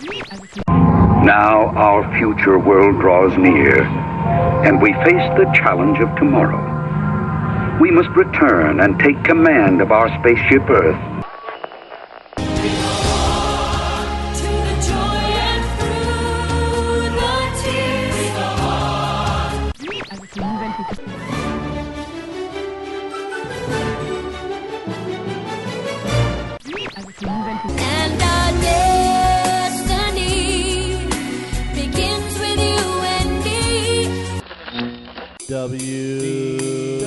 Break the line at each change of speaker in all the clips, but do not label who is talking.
Now our future world draws near, and we face the challenge of tomorrow. We must return and take command of our spaceship Earth.
And our destiny begins with you and me.
WDW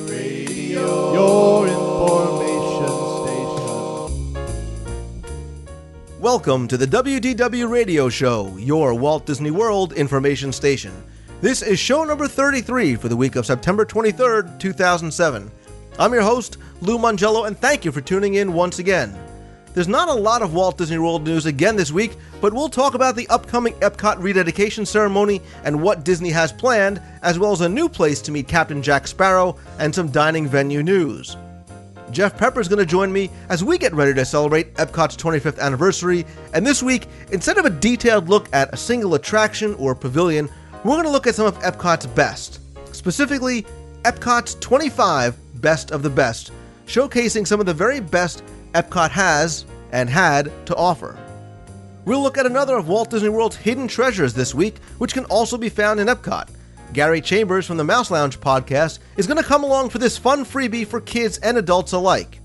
Radio, your information station.
Welcome to the WDW Radio Show, your Walt Disney World information station. This is show number 33 for the week of September 23rd, 2007. I'm your host, Lou Mongello, and thank you for tuning in once again. There's not a lot of Walt Disney World news again this week, but we'll talk about the upcoming Epcot rededication ceremony and what Disney has planned, as well as a new place to meet Captain Jack Sparrow and some dining venue news. Jeff Pepper is going to join me as we get ready to celebrate Epcot's 25th anniversary, and this week, instead of a detailed look at a single attraction or pavilion, we're going to look at some of Epcot's best. Specifically, Epcot's 25 Best of the Best, showcasing some of the very best Epcot has and had to offer. We'll look at another of Walt Disney World's hidden treasures this week, which can also be found in Epcot. Gary Chambers from the Mouse Lounge podcast is going to come along for this fun freebie for kids and adults alike.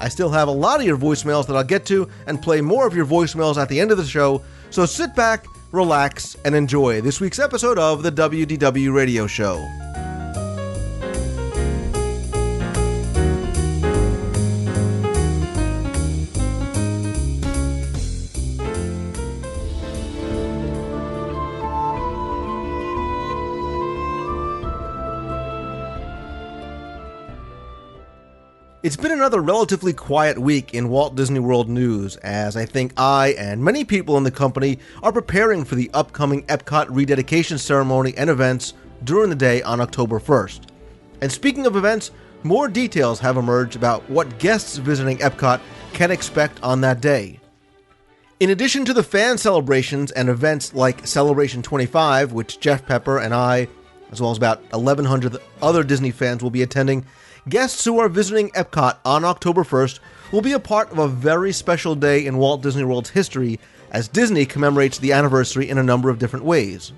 I still have a lot of your voicemails that I'll get to and play more of your voicemails at the end of the show, so sit back, relax, and enjoy this week's episode of the WDW Radio Show. It's been another relatively quiet week in Walt Disney World news, as I think I and many people in the company are preparing for the upcoming Epcot rededication ceremony and events during the day on October 1st. And speaking of events, more details have emerged about what guests visiting Epcot can expect on that day. In addition to the fan celebrations and events like Celebration 25, which Jeff Pepper and I, as well as about 1,100 other Disney fans will be attending, guests who are visiting Epcot on October 1st will be a part of a very special day in Walt Disney World's history as Disney commemorates the anniversary in a number of different ways.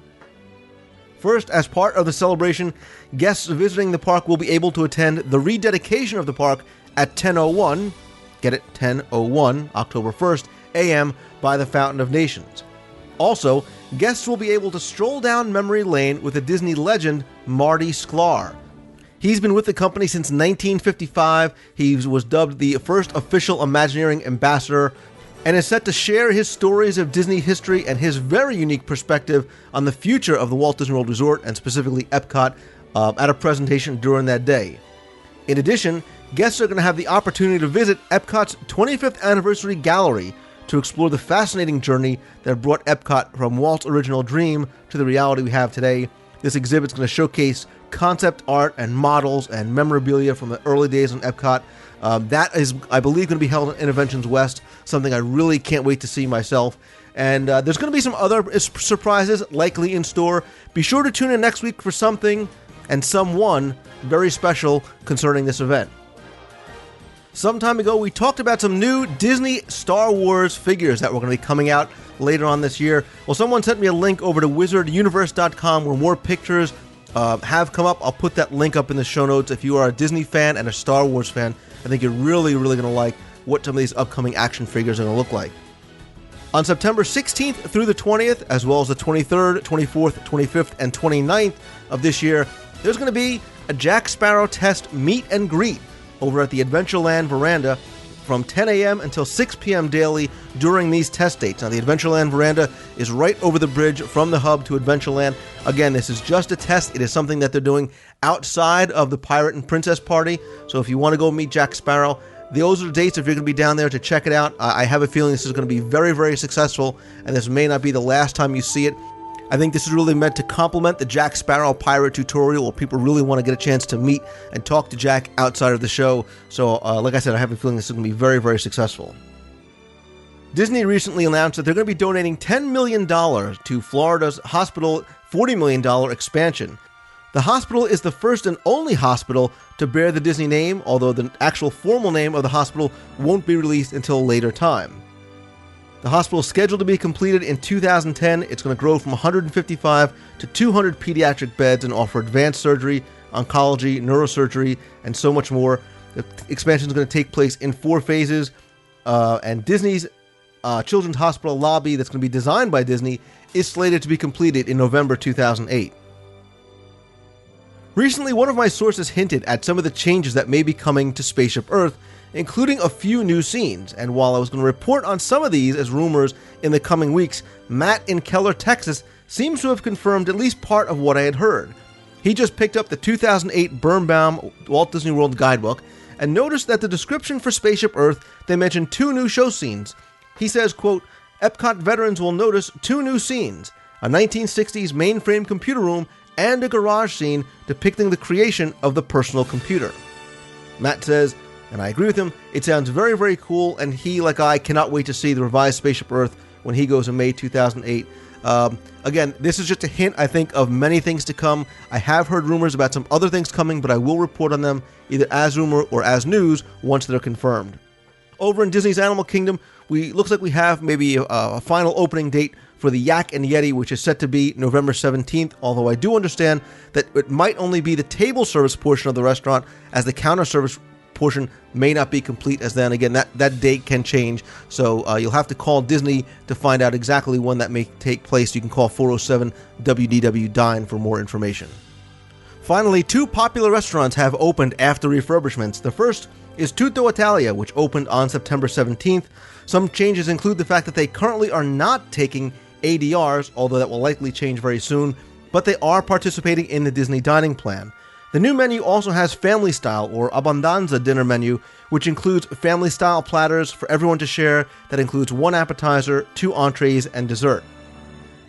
First, as part of the celebration, guests visiting the park will be able to attend the rededication of the park at 10:01, get it, 10:01, October 1st, a.m. by the Fountain of Nations. Also, guests will be able to stroll down memory lane with a Disney legend, Marty Sklar. He's been with the company since 1955. He was dubbed the first official Imagineering ambassador and is set to share his stories of Disney history and his very unique perspective on the future of the Walt Disney World Resort and specifically Epcot at a presentation during that day. In addition, guests are going to have the opportunity to visit Epcot's 25th anniversary gallery to explore the fascinating journey that brought Epcot from Walt's original dream to the reality we have today. This exhibit is going to showcase concept art and models and memorabilia from the early days on Epcot. That is, I believe, going to be held at Interventions West, something I really can't wait to see myself. And there's going to be some other surprises likely in store. Be sure to tune in next week for something and someone very special concerning this event. Some time ago, we talked about some new Disney Star Wars figures that were going to be coming out later on this year. Well, someone sent me a link over to wizarduniverse.com where more pictures have come up. I'll put that link up in the show notes. If you are a Disney fan and a Star Wars fan, I think you're really going to like what some of these upcoming action figures are going to look like. On September 16th through the 20th, as well as the 23rd, 24th, 25th, and 29th of this year, there's going to be a Jack Sparrow test meet and greet over at the Adventureland Veranda from 10 a.m. until 6 p.m. daily during these test dates. Now, the Adventureland Veranda is right over the bridge from the hub to Adventureland. Again, this is just a test. It is something that they're doing outside of the Pirate and Princess party. So if you want to go meet Jack Sparrow, those are the dates if you're going to be down there to check it out. I have a feeling this is going to be very, very successful, and this may not be the last time you see it. I think this is really meant to complement the Jack Sparrow pirate tutorial where people really want to get a chance to meet and talk to Jack outside of the show. So, like I said, I have a feeling this is going to be very, very successful. Disney recently announced that they're going to be donating $10 million to Florida's hospital $40 million expansion. The hospital is the first and only hospital to bear the Disney name, although the actual formal name of the hospital won't be released until a later time. The hospital is scheduled to be completed in 2010. It's going to grow from 155 to 200 pediatric beds and offer advanced surgery, oncology, neurosurgery, and so much more. The expansion is going to take place in 4 phases, and Disney's Children's Hospital lobby that's going to be designed by Disney is slated to be completed in November 2008. Recently, one of my sources hinted at some of the changes that may be coming to Spaceship Earth, including a few new scenes, and while I was going to report on some of these as rumors in the coming weeks, Matt in Keller, Texas seems to have confirmed at least part of what I had heard. He just picked up the 2008 Birnbaum Walt Disney World guidebook and noticed that the description for Spaceship Earth, they mentioned 2 new show scenes. He says, quote, Epcot veterans will notice 2 new scenes, a 1960s mainframe computer room and a garage scene depicting the creation of the personal computer. Matt says, and I agree with him, it sounds very, very cool, and he, like I, cannot wait to see the revised Spaceship Earth when he goes in May 2008. Again, this is just a hint, I think, of many things to come. I have heard rumors about some other things coming, but I will report on them either as rumor or as news once they're confirmed. Over in Disney's Animal Kingdom, looks like we have maybe a final opening date for the Yak and Yeti, which is set to be November 17th, although I do understand that it might only be the table service portion of the restaurant, as the counter service portion may not be complete as then. Again, that date can change, so you'll have to call Disney to find out exactly when that may take place. You can call 407 WDW Dine for more information. Finally, 2 popular restaurants have opened after refurbishments. The first is Tutto Italia, which opened on September 17th. Some changes include the fact that they currently are not taking ADRs, although that will likely change very soon, but they are participating in the Disney dining plan. The new menu also has family style or Abbondanza dinner menu, which includes family style platters for everyone to share that includes 1 appetizer, 2 entrees, and dessert.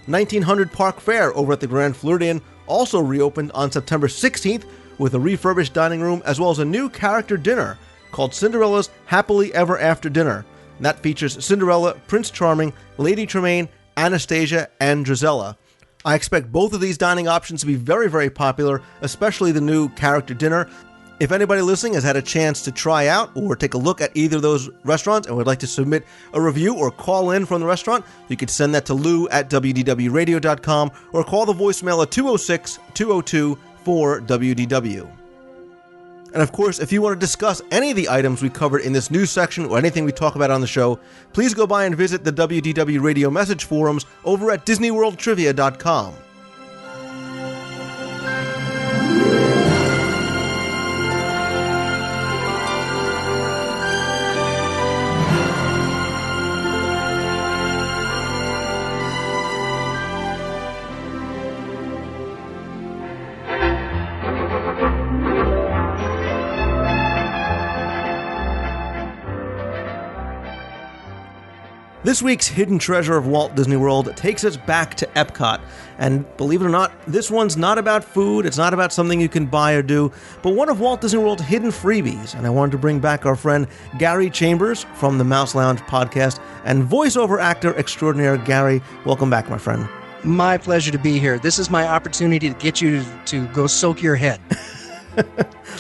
1900 Park Fair over at the Grand Floridian also reopened on September 16th with a refurbished dining room as well as a new character dinner called Cinderella's Happily Ever After Dinner. And that features Cinderella, Prince Charming, Lady Tremaine, Anastasia, and Drizella. I expect both of these dining options to be very, very popular, especially the new character dinner. If anybody listening has had a chance to try out or take a look at either of those restaurants and would like to submit a review or call in from the restaurant, you could send that to lou@wdwradio.com or call the voicemail at 206-202-4WDW. And of course, if you want to discuss any of the items we covered in this news section or anything we talk about on the show, please go by and visit the WDW Radio message forums over at DisneyWorldTrivia.com. This week's Hidden Treasure of Walt Disney World takes us back to Epcot, and believe it or not, this one's not about food, it's not about something you can buy or do, but one of Walt Disney World's hidden freebies, and I wanted to bring back our friend Gary Chambers from the Mouse Lounge podcast, and voiceover actor extraordinaire. Gary, welcome back, my friend.
My pleasure to be here. This is my opportunity to get you to go soak your head.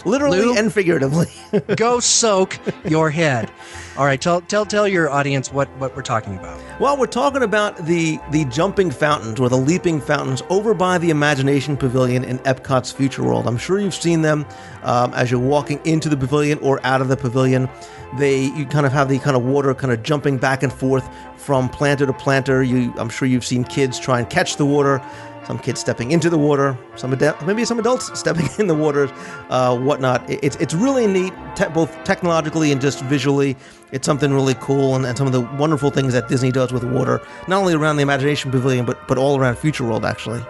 Literally
Lou,
and figuratively.
go soak your head. All right, tell your audience what we're talking about.
Well, we're talking about the jumping fountains or the leaping fountains over by the Imagination Pavilion in Epcot's Future World. I'm sure you've seen them as you're walking into the pavilion or out of the pavilion. You kind of have the kind of water kind of jumping back and forth from planter to planter. I'm sure you've seen kids try and catch the water. Some kids stepping into the water, maybe some adults stepping in the water, whatnot. It's really neat, both technologically and just visually. It's something really cool, and some of the wonderful things that Disney does with water, not only around the Imagination Pavilion, but all around Future World, actually.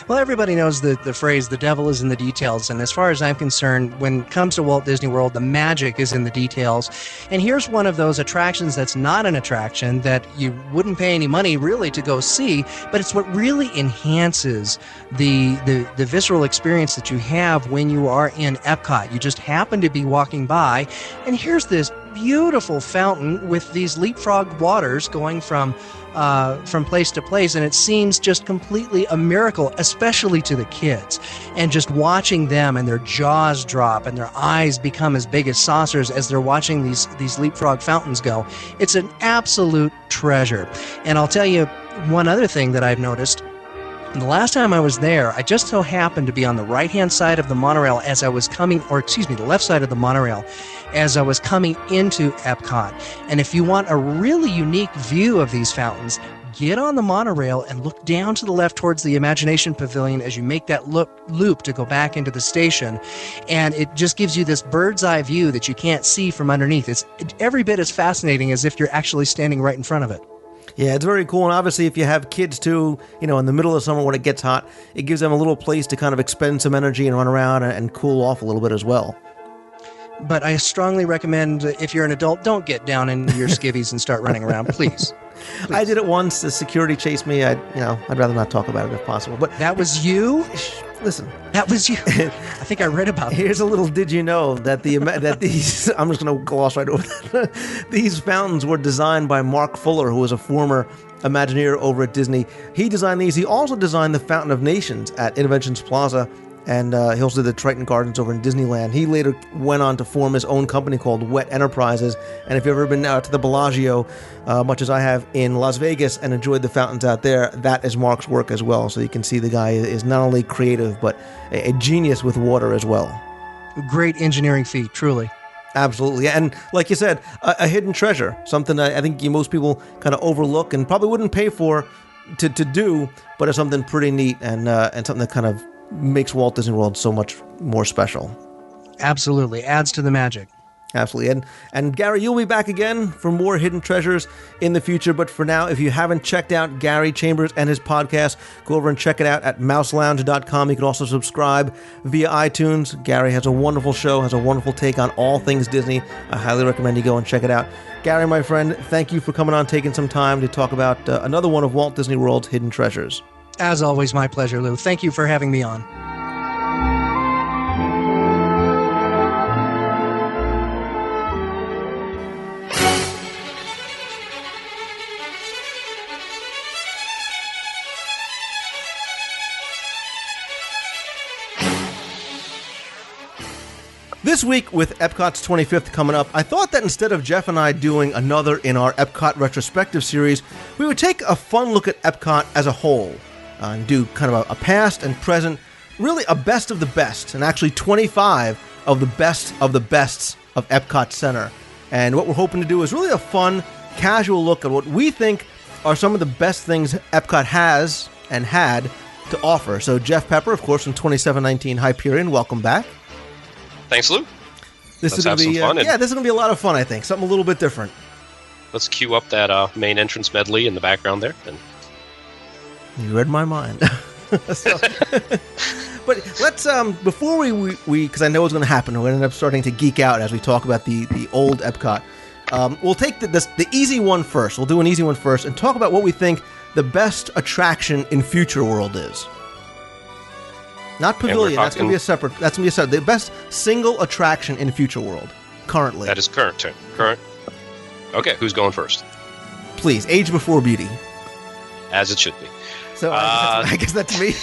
Well, everybody knows the phrase, the devil is in the details. And as far as I'm concerned, when it comes to Walt Disney World, the magic is in the details. And here's one of those attractions that's not an attraction that you wouldn't pay any money really to go see, but it's what really enhances the visceral experience that you have when you are in Epcot. You just happen to be walking by, and here's this beautiful fountain with these leapfrog waters going from place to place, and it seems just completely a miracle, especially to the kids. And just watching them and their jaws drop and their eyes become as big as saucers as they're watching these leapfrog fountains go. It's an absolute treasure. And I'll tell you one other thing that I've noticed. The last time I was there, I just so happened to be on the right-hand side of the monorail as I was coming, the left side of the monorail as I was coming into Epcot. And if you want a really unique view of these fountains, get on the monorail and look down to the left towards the Imagination Pavilion as you make that loop to go back into the station. And it just gives you this bird's eye view that you can't see from underneath. It's every bit as fascinating as if you're actually standing right in front of it.
Yeah, it's very cool, and obviously if you have kids too, in the middle of summer when it gets hot, it gives them a little place to kind of expend some energy and run around and cool off a little bit as well.
But I strongly recommend, if you're an adult, don't get down in your skivvies and start running around, please.
I did it once. The security chased me. I'd rather not talk about it if possible. But
that was you?
Listen,
that was you. I think I read about this.
Here's a little did you know that these I'm just going to gloss right over that. These fountains were designed by Mark Fuller, who was a former Imagineer over at Disney. He designed these. He also designed the Fountain of Nations at Innovations Plaza, and he also did the Triton Gardens over in Disneyland. He later went on to form his own company called Wet Enterprises, and if you've ever been out to the Bellagio, much as I have in Las Vegas, and enjoyed the fountains out there, that is Mark's work as well. So you can see the guy is not only creative, but a genius with water as well.
Great engineering feat, truly.
Absolutely. And like you said, a hidden treasure, something I think most people kind of overlook and probably wouldn't pay for to do, but it's something pretty neat and something that kind of makes Walt Disney World so much more special.
Absolutely. Adds to the magic.
Absolutely. And Gary, you'll be back again for more hidden treasures in the future. But for now, if you haven't checked out Gary Chambers and his podcast, go over and check it out at mouselounge.com. You can also subscribe via iTunes. Gary has a wonderful show, has a wonderful take on all things Disney. I highly recommend you go and check it out. Gary, my friend, thank you for coming on, taking some time to talk about another one of Walt Disney World's hidden treasures.
As always, my pleasure, Lou. Thank you for having me on.
This week, with Epcot's 25th coming up, I thought that instead of Jeff and I doing another in our Epcot retrospective series, we would take a fun look at Epcot as a whole and do kind of a past and present, really a best of the best, and actually 25 of the bests of Epcot Center. And what we're hoping to do is really a fun, casual look at what we think are some of the best things Epcot has and had to offer. So Jeff Pepper, of course, from 2719 Hyperion, welcome back.
Thanks, Lou.
This is going to be this is going to be a lot of fun, I think. Something a little bit different.
Let's cue up that main entrance medley in the background there. And
you read my mind. But let's before we because I know it's going to happen, we're going to end up starting to geek out as we talk about the old Epcot. We'll take the easy one first. We'll do an easy one first and talk about what we think the best attraction in Future World is. Not Pavilion. That's going to be a separate. The best single attraction in Future World currently.
That is current. Okay, who's going first?
Please, Age Before Beauty.
As it should be.
So I guess that's me.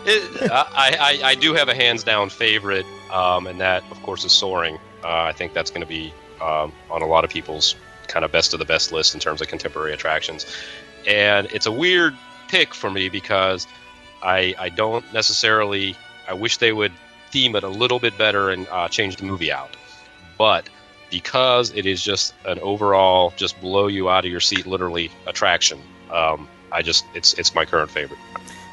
I do have a hands down favorite, and that of course is Soaring. I think that's going to be on a lot of people's kind of best of the best list in terms of contemporary attractions, and it's a weird pick for me because I don't necessarily. I wish they would theme it a little bit better and change the movie out, but because it is just an overall just blow you out of your seat literally attraction. It's my current favorite.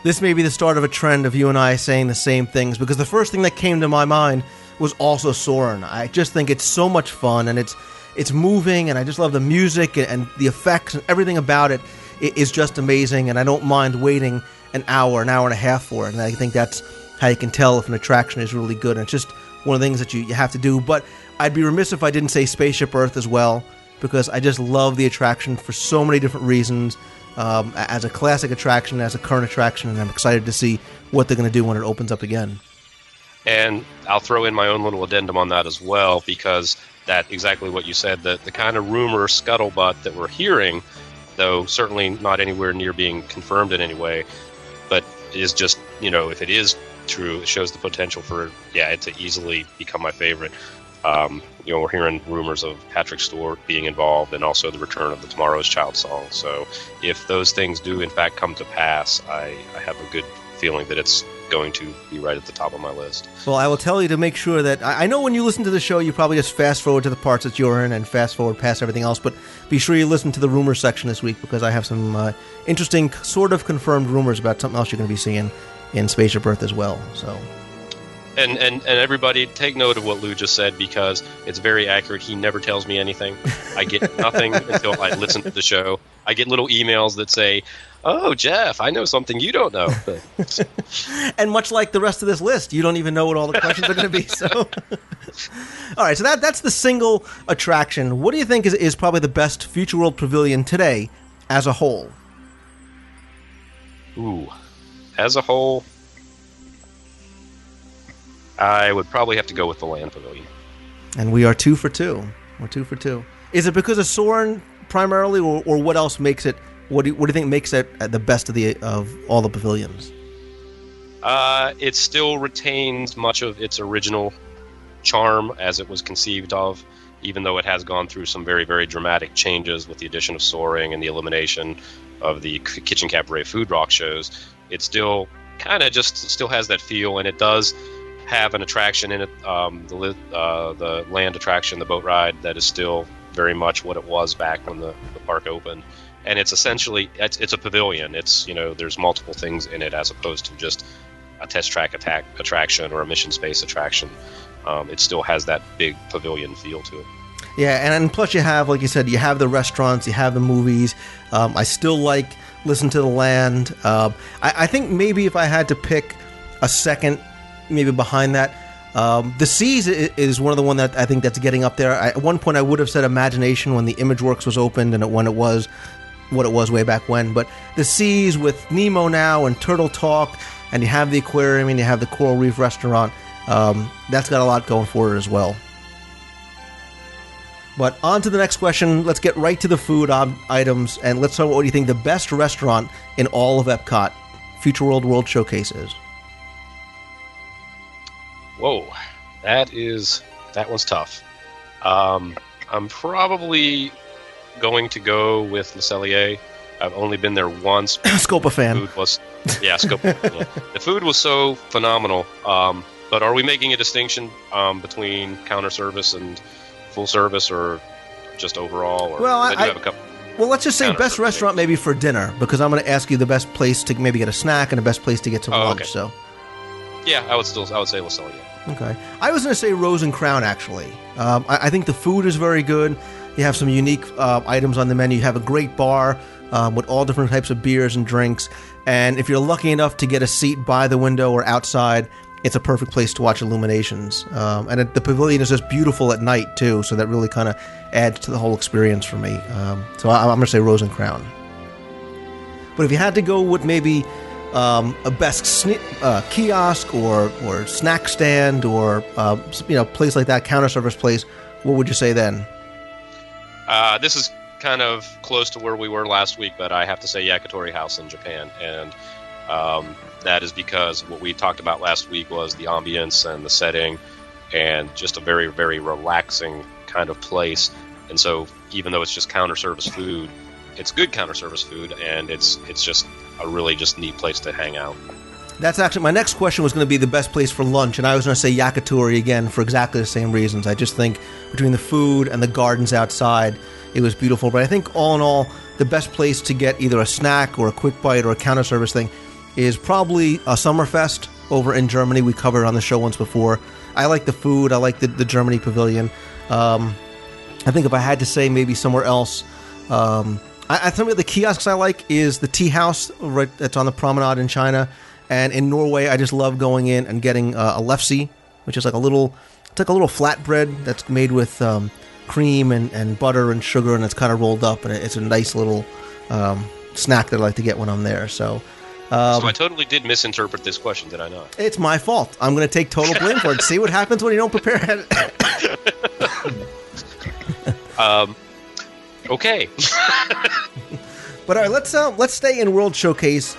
This may be the start of a trend of you and I saying the same things, because the first thing that came to my mind was also Soarin'. I just think it's so much fun, and it's moving, and I just love the music and the effects and everything about it. It is just amazing, and I don't mind waiting an hour and a half for it. And I think that's how you can tell if an attraction is really good. And it's just one of the things that you have to do. But I'd be remiss if I didn't say Spaceship Earth as well, because I just love the attraction for so many different reasons. As a classic attraction, as a current attraction, and I'm excited to see what they're going to do when it opens up again.
And I'll throw in my own little addendum on that as well, because that exactly what you said, the kind of rumor scuttlebutt that we're hearing, though certainly not anywhere near being confirmed in any way, but is just, if it is true, it shows the potential for it to easily become my favorite. We're hearing rumors of Patrick Stewart being involved, and also the return of the Tomorrow's Child song. So if those things do in fact come to pass, I have a good feeling that it's going to be right at the top of my list.
Well, I will tell you to make sure that I know when you listen to the show, you probably just fast forward to the parts that you're in and fast forward past everything else, but be sure you listen to the rumors section this week, because I have some interesting sort of confirmed rumors about something else you're going to be seeing in Spaceship Earth as well. So,
and everybody take note of what Lou just said, because it's very accurate. He never tells me anything. I get nothing until I listen to the show. I get little emails that say, "Oh, Jeff, I know something you don't know."
And much like the rest of this list, you don't even know what all the questions are going to be. So, all right, so that's the single attraction. What do you think is probably the best Future World Pavilion today as a whole?
Ooh, as a whole, I would probably have to go with the Land Pavilion.
And we are 2 for 2. We're 2 for 2. Is it because of Soarin' primarily, or what else makes it? What do you think makes it the best of all the pavilions?
It still retains much of its original charm as it was conceived of, even though it has gone through some very, very dramatic changes with the addition of Soaring and the elimination of the Kitchen Cabaret food rock shows. It still kind of just still has that feel, and it does have an attraction in it, the land attraction, the boat ride, that is still very much what it was back when the park opened. And it's essentially, it's a pavilion. It's, there's multiple things in it as opposed to just a test track attraction or a mission space attraction. It still has that big pavilion feel to it.
Yeah, and plus you have, like you said, you have the restaurants, you have the movies. I still like Listen to the Land. I think maybe if I had to pick a second, maybe behind that, the Seas is one of the one that I think that's getting up there. At one point I would have said Imagination when the ImageWorks was opened and when it was what it was way back when. But the Seas with Nemo now and Turtle Talk, and you have the aquarium and you have the Coral Reef restaurant, that's got a lot going for it as well. But on to the next question. Let's get right to the food items, and let's talk about what do you think the best restaurant in all of Epcot Future World Showcase is.
Whoa, that one's tough. I'm probably going to go with Le Cellier. I've only been there once.
Scopa fan.
Scopa. Yeah. The food was so phenomenal. But are we making a distinction between counter service and full service, or just overall? Or,
well,
I do have a couple.
Well, let's just say best restaurant maybe for dinner, because I'm going to ask you the best place to maybe get a snack and the best place to get to lunch.
Okay.
So,
yeah, I would say Le Cellier.
Okay, I was going to say Rose and Crown actually. I think the food is very good. You have some unique items on the menu. You have a great bar with all different types of beers and drinks. And if you're lucky enough to get a seat by the window or outside, it's a perfect place to watch illuminations. And the pavilion is just beautiful at night, too, so that really kind of adds to the whole experience for me. So I'm going to say Rose and Crown. But if you had to go with maybe a best kiosk or snack stand or place like that, counter service place, what would you say then?
This is kind of close to where we were last week, but I have to say Yakitori House in Japan. And that is because what we talked about last week was the ambience and the setting and just a very, very relaxing kind of place. And so even though it's just counter service food, it's good counter service food, and it's just a really just neat place to hang out.
That's actually, my next question was going to be the best place for lunch, and I was going to say Yakitori again for exactly the same reasons. I just think between the food and the gardens outside, it was beautiful. But I think all in all, the best place to get either a snack or a quick bite or a counter service thing is probably a Summerfest over in Germany. We covered it on the show once before. I like the food. I like the Germany pavilion. I think if I had to say maybe somewhere else, I think the kiosks I like is the Tea House right that's on the promenade in China. And in Norway, I just love going in and getting a lefse, which is like a little flatbread that's made with cream and butter and sugar, and it's kind of rolled up, and it's a nice little snack that I like to get when I'm there. So
I totally did misinterpret this question, did I not?
It's my fault. I'm going to take total blame for it. See what happens when you don't prepare it.
Okay.
But all right, let's stay in World Showcase,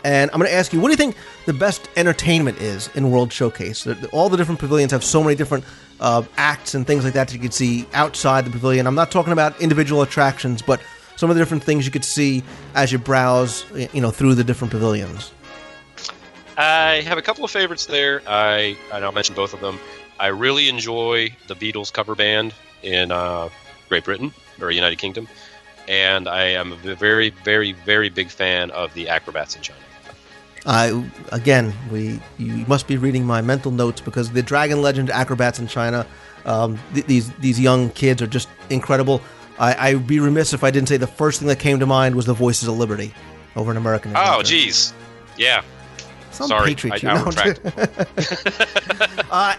and I'm going to ask you, what do you think the best entertainment is in World Showcase? All the different pavilions have so many different acts and things like that you could see outside the pavilion. I'm not talking about individual attractions, but some of the different things you could see as you browse, through the different pavilions.
I have a couple of favorites there. I'll mention both of them. I really enjoy the Beatles cover band in Great Britain or United Kingdom, and I am a very, very, very big fan of the acrobats in China.
You must be reading my mental notes, because the Dragon Legend acrobats in China, these young kids are just incredible. I'd be remiss if I didn't say the first thing that came to mind was the Voices of Liberty over in American Adventure.
Oh, geez. Yeah.
Some
Sorry,
patriot,
I retract.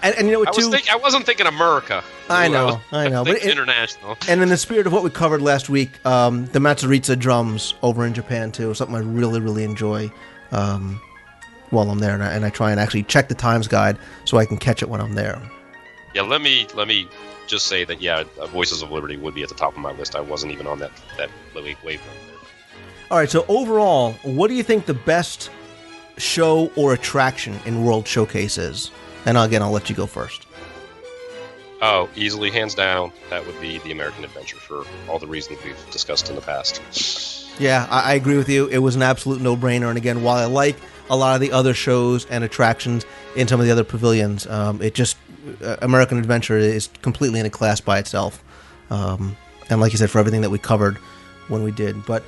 and you know what, too?
I wasn't thinking America.
I know.
But international.
And in the spirit of what we covered last week, the Matsuritsu drums over in Japan, too, something I really, really enjoy while I'm there. And I try and actually check the Times Guide so I can catch it when I'm there.
Yeah, let me just say that, Voices of Liberty would be at the top of my list. I wasn't even on that wavelength there.
All right, so overall, what do you think the best show or attraction in World Showcase is? And again, I'll let you go first.
Oh, easily, hands down, that would be the American Adventure for all the reasons we've discussed in the past.
Yeah, I agree with you. It was an absolute no-brainer. And again, while I like a lot of the other shows and attractions in some of the other pavilions, American Adventure is completely in a class by itself. And like you said, for everything that we covered when we did. But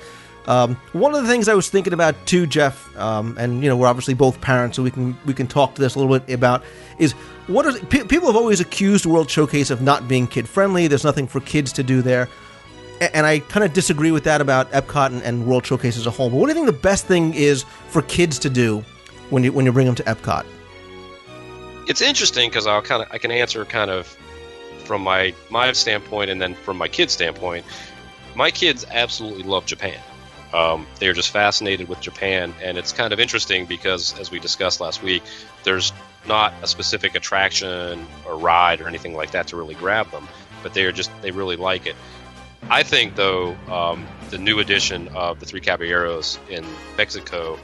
one of the things I was thinking about too, Jeff, and we're obviously both parents, so we can talk to this a little bit about, is people have always accused World Showcase of not being kid friendly. There's nothing for kids to do there, and I kind of disagree with that about Epcot and World Showcase as a whole. But what do you think the best thing is for kids to do when you bring them to Epcot?
It's interesting because I can answer kind of from my standpoint and then from my kid's standpoint. My kids absolutely love Japan. They're just fascinated with Japan, and it's kind of interesting because, as we discussed last week, there's not a specific attraction or ride or anything like that to really grab them, but they really like it. I think, though, the new edition of the Three Caballeros in Mexico,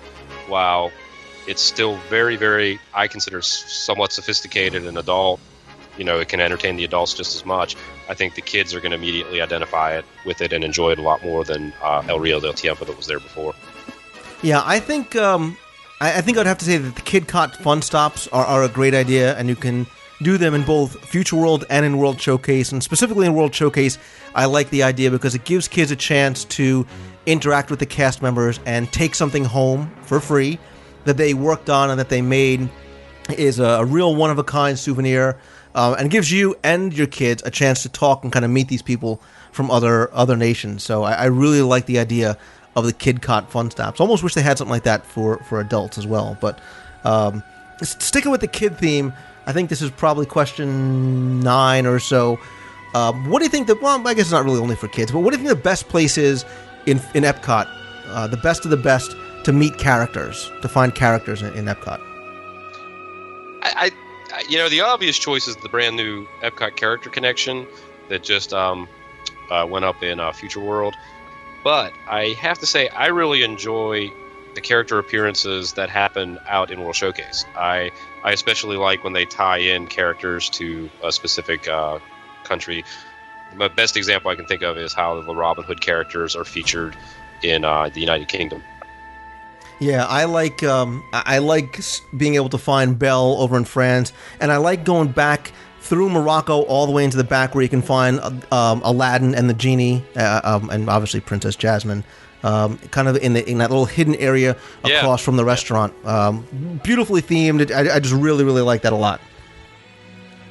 while it's still very, very, I consider somewhat sophisticated and adult, it can entertain the adults just as much. I think the kids are going to immediately identify with it and enjoy it a lot more than El Rio del Tiempo that was there before. Yeah,
I think I'd have to say that the Kid Cot Fun Stops are a great idea, and you can do them in both Future World and in World Showcase. And specifically in World Showcase, I like the idea because it gives kids a chance to interact with the cast members and take something home for free that they worked on and that they made is a real one-of-a-kind souvenir. And gives you and your kids a chance to talk and kind of meet these people from other nations. So I really like the idea of the Kid Cot Fun Stops. Almost wish they had something like that for adults as well. But sticking with the kid theme, I think this is probably question 9 or so. What do you think I guess it's not really only for kids, but what do you think the best place is in Epcot, the best of the best to meet characters, to find characters in Epcot?
The obvious choice is the brand new Epcot Character Connection that just went up in Future World. But I have to say, I really enjoy the character appearances that happen out in World Showcase. I especially like when they tie in characters to a specific country. The best example I can think of is how the Robin Hood characters are featured in the United Kingdom.
Yeah, I like being able to find Belle over in France, and I like going back through Morocco all the way into the back where you can find Aladdin and the genie, and obviously Princess Jasmine, kind of in that little hidden area across from the restaurant. Beautifully themed. I just really, really like that a lot.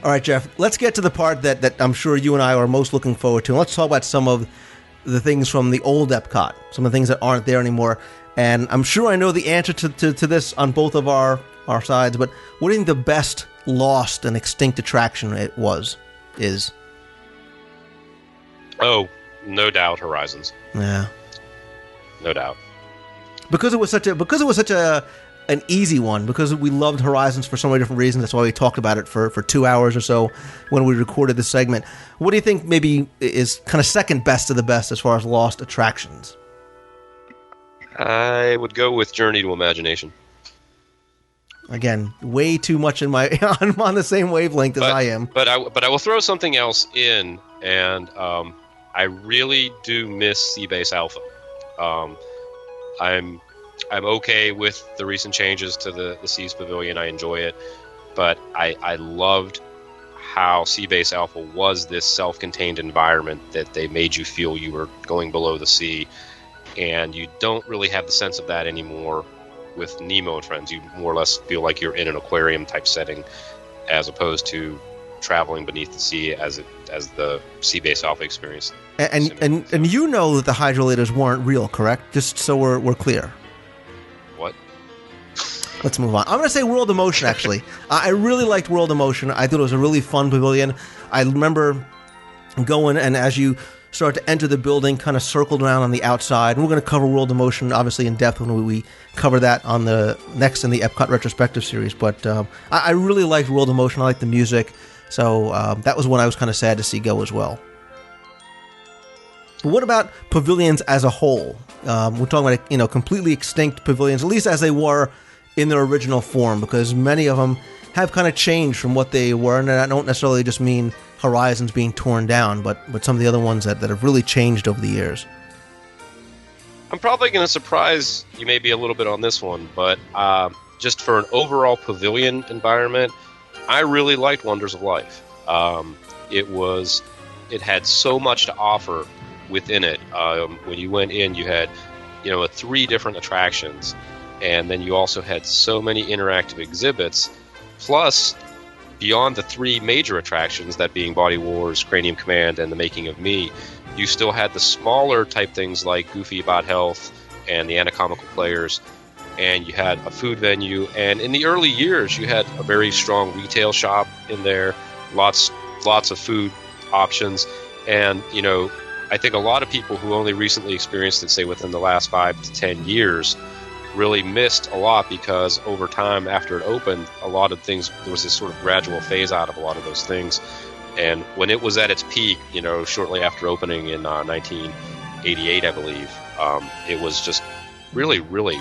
All right, Jeff, let's get to the part that I'm sure you and I are most looking forward to. And let's talk about some of the things from the old Epcot, some of the things that aren't there anymore. And I'm sure I know the answer to this on both of our sides, but what do you think the best lost and extinct attraction is?
Oh, no doubt Horizons.
Yeah.
No doubt.
Because it was such a an easy one because we loved Horizons for so many different reasons. That's why we talked about it for 2 hours or so when we recorded this segment. What do you think maybe is kind of second best of the best as far as lost attractions?
I would go with Journey to Imagination.
Again, way too much in my I'm on the same wavelength as I am.
But I will throw something else in, and I really do miss Seabase Alpha. I'm okay with the recent changes to the Seas Pavilion. I enjoy it, but I loved how Seabase Alpha was this self-contained environment that they made you feel you were going below the sea, and you don't really have the sense of that anymore with Nemo and Friends. You more or less feel like you're in an aquarium type setting, as opposed to traveling beneath the sea as the Seabase Alpha experience.
And you know that the hydrolators weren't real, correct? Just so we're clear.
What?
Let's move on. I'm going to say World of Motion, actually. I really liked World of Motion. I thought it was a really fun pavilion. I remember going, and as you start to enter the building, kind of circled around on the outside. And we're going to cover World of Motion, obviously, in depth when we cover that on the next in the Epcot Retrospective series. But I really liked World of Motion. I liked the music. So that was one I was kind of sad to see go as well. But what about pavilions as a whole? We're talking about completely extinct pavilions, at least as they were in their original form, because many of them have kind of changed from what they were, and I don't necessarily just mean Horizons being torn down, but some of the other ones that have really changed over the years.
I'm probably going to surprise you maybe a little bit on this one, but just for an overall pavilion environment, I really liked Wonders of Life. It had so much to offer within it. When you went in, you had 3 different attractions, and then you also had so many interactive exhibits, plus beyond the 3 major attractions, that being Body Wars, Cranium Command, and The Making of Me, you still had the smaller type things like Goofy About Health and the Anatomical Players, and you had a food venue, and in the early years you had a very strong retail shop in there, lots of food options, and I think a lot of people who only recently experienced it, say within the last 5 to 10 years, really missed a lot, because over time after it opened, a lot of things, there was this sort of gradual phase out of a lot of those things. And when it was at its peak, shortly after opening in 1988, I believe, it was just really, really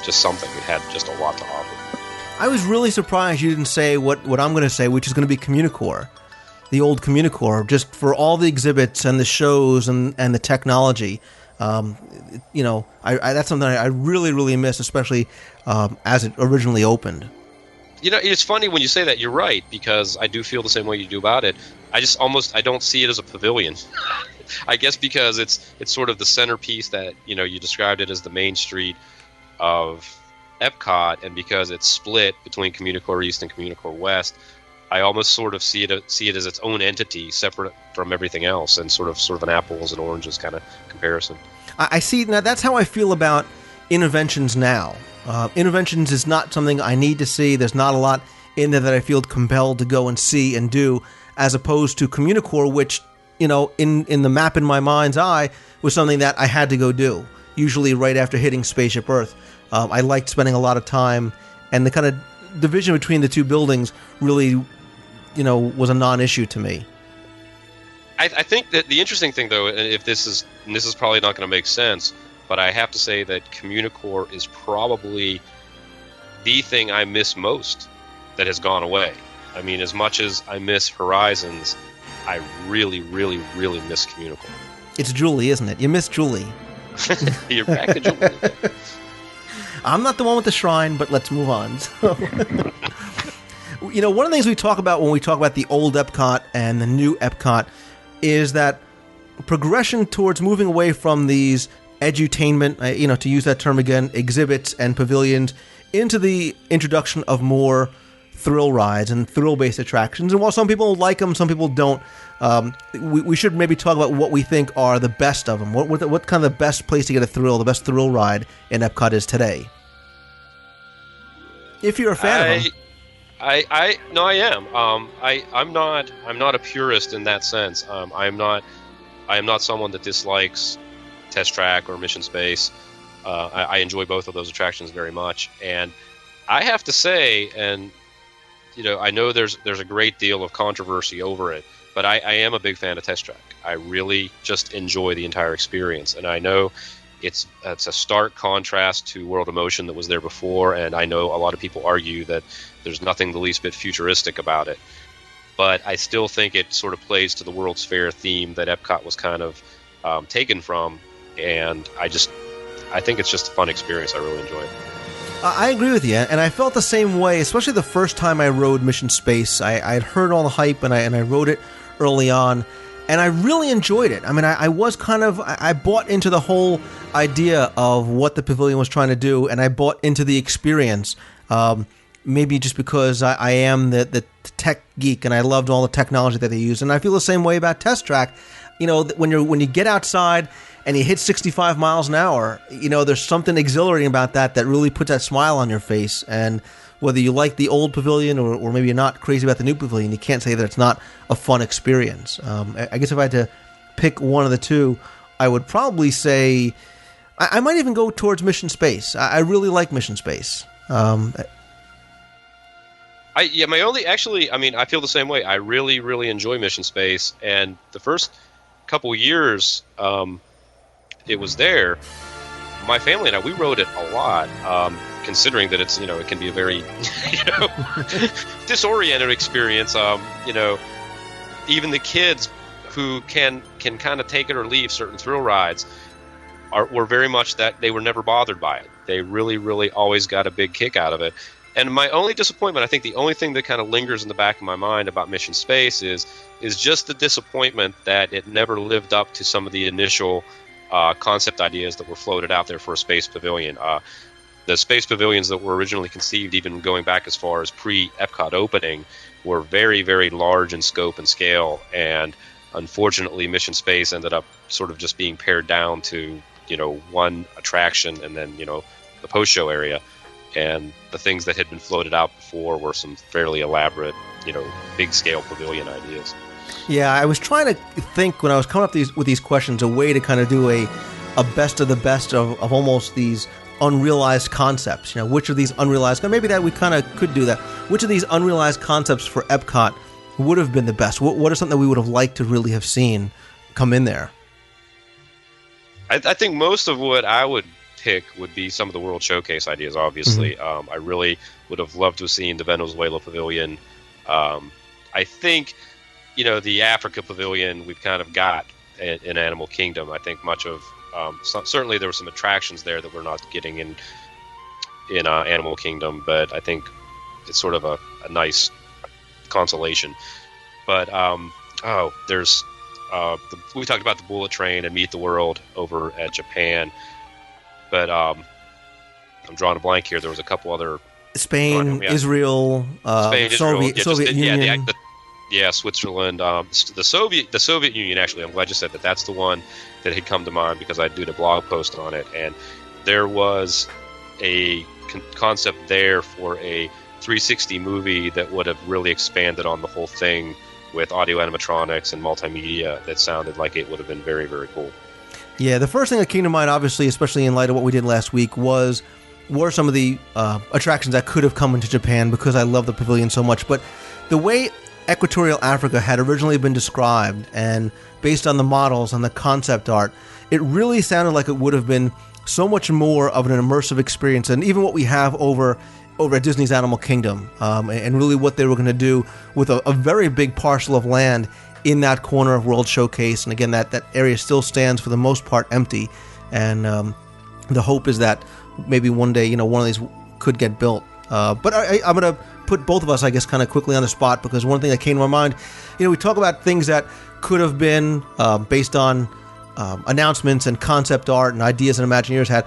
just something. It had just a lot to offer.
I was really surprised you didn't say what I'm going to say, which is going to be Communicore. The old Communicore, just for all the exhibits and the shows and the technology. That's something I really, really miss, especially as it originally opened.
It's funny when you say that. You're right, because I do feel the same way you do about it. I don't see it as a pavilion. I guess because it's sort of the centerpiece that you described it as the main street of Epcot, and because it's split between Communicore East and Communicore West, I almost sort of see it as its own entity, separate from everything else, and sort of an apples and oranges kind of comparison.
I see. Now that's how I feel about Interventions now. Interventions is not something I need to see. There's not a lot in there that I feel compelled to go and see and do, as opposed to Communicore, which in the map in my mind's eye was something that I had to go do. Usually right after hitting Spaceship Earth. I liked spending a lot of time, and the kind of division between the two buildings really was a non-issue to me.
I think that the interesting thing, though, and this is probably not going to make sense, but I have to say that Communicore is probably the thing I miss most that has gone away. I mean, as much as I miss Horizons, I really, really, really miss Communicore.
It's Julie, isn't it? You miss Julie.
You're back to Julie.
I'm not the one with the shrine, but let's move on. So, one of the things we talk about when we talk about the old Epcot and the new Epcot is that progression towards moving away from these edutainment, to use that term again, exhibits and pavilions, into the introduction of more thrill rides and thrill-based attractions. And while some people like them, some people don't, we should maybe talk about what we think are the best of them. What kind of the best place to get a thrill, the best thrill ride in Epcot is today? If you're a fan of them.
I am. I'm not a purist in that sense. I am not someone that dislikes Test Track or Mission Space. I enjoy both of those attractions very much, and I have to say, and I know there's a great deal of controversy over it, but I am a big fan of Test Track. I really just enjoy the entire experience, and I know it's a stark contrast to World of Motion that was there before, and I know a lot of people argue that there's nothing the least bit futuristic about it. But I still think it sort of plays to the World's Fair theme that Epcot was kind of taken from, and I think it's just a fun experience. I really enjoy it.
I agree with you, and I felt the same way, especially the first time I rode Mission Space. I had heard all the hype, and I rode it early on, and I really enjoyed it. I mean, I bought into the whole idea of what the pavilion was trying to do, and I bought into the experience. Maybe just because I am the tech geek, and I loved all the technology that they use, and I feel the same way about Test Track. When you get outside and you hit 65 miles an hour, there's something exhilarating about that really puts that smile on your face. And whether you like the old pavilion or maybe you're not crazy about the new pavilion, you can't say that it's not a fun experience. I guess if I had to pick one of the two, I would probably say I might even go towards Mission Space. I really like Mission Space.
I feel the same way. I really, really enjoy Mission Space, and the first couple years it was there, my family and I, we rode it a lot, considering that it's, it can be a very, disoriented experience. Even the kids who can kind of take it or leave certain thrill rides were very much that they were never bothered by it. They really, really always got a big kick out of it. And my only disappointment, I think the only thing that kind of lingers in the back of my mind about Mission Space is just the disappointment that it never lived up to some of the initial concept ideas that were floated out there for a space pavilion. The space pavilions that were originally conceived, even going back as far as pre-Epcot opening, were very, very large in scope and scale. And unfortunately, Mission Space ended up sort of just being pared down to, one attraction and then, the post-show area. And the things that had been floated out before were some fairly elaborate, big-scale pavilion ideas.
Yeah, I was trying to think when I was coming up with these questions, a way to kind of do a best of the best of almost these unrealized concepts. Which of these unrealized, maybe that we kind of could do that. Which of these unrealized concepts for Epcot would have been the best? What is something that we would have liked to really have seen come in there?
I think most of what I would pick would be some of the World Showcase ideas, obviously. Mm-hmm. I really would have loved to have seen the Venezuela Pavilion. I think, the Africa Pavilion we've kind of got in Animal Kingdom. I think much of, certainly there were some attractions there that we're not getting in Animal Kingdom, but I think it's sort of a nice consolation. But, there's, we talked about the Bullet Train and Meet the World over at Japan. But I'm drawing a blank here. There was a couple other
Spain, Israel, Soviet Union.
Switzerland. The Soviet Union. Actually, I'm glad you said that. That's the one that had come to mind because I did a blog post on it, and there was a concept there for a 360 movie that would have really expanded on the whole thing with audio animatronics and multimedia. That sounded like it would have been very, very cool.
Yeah, the first thing that came to mind, obviously, especially in light of what we did last week, were some of the attractions that could have come into Japan because I love the pavilion so much. But the way Equatorial Africa had originally been described, and based on the models and the concept art, it really sounded like it would have been so much more of an immersive experience than even what we have over at Disney's Animal Kingdom, and really what they were going to do with a very big parcel of land in that corner of World Showcase. And again, that area still stands for the most part empty, and the hope is that maybe one day, one of these could get built. But I'm going to put both of us, I guess, kind of quickly on the spot, because one thing that came to my mind, we talk about things that could have been based on announcements and concept art and ideas and Imagineers had.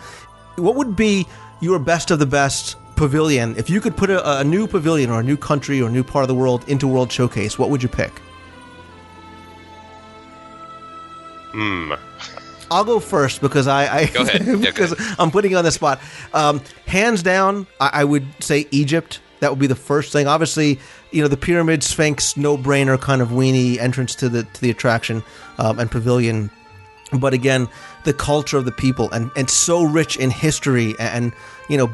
What would be your best of the best pavilion? If you could put a new pavilion or a new country or a new part of the world into World Showcase, what would you pick? I'll go first because I
go ahead.
because I'm putting you on the spot. Hands down, I would say Egypt. That would be the first thing. Obviously, the Pyramid, Sphinx, no-brainer kind of weenie entrance to the attraction and pavilion. but again, the culture of the people and so rich in history and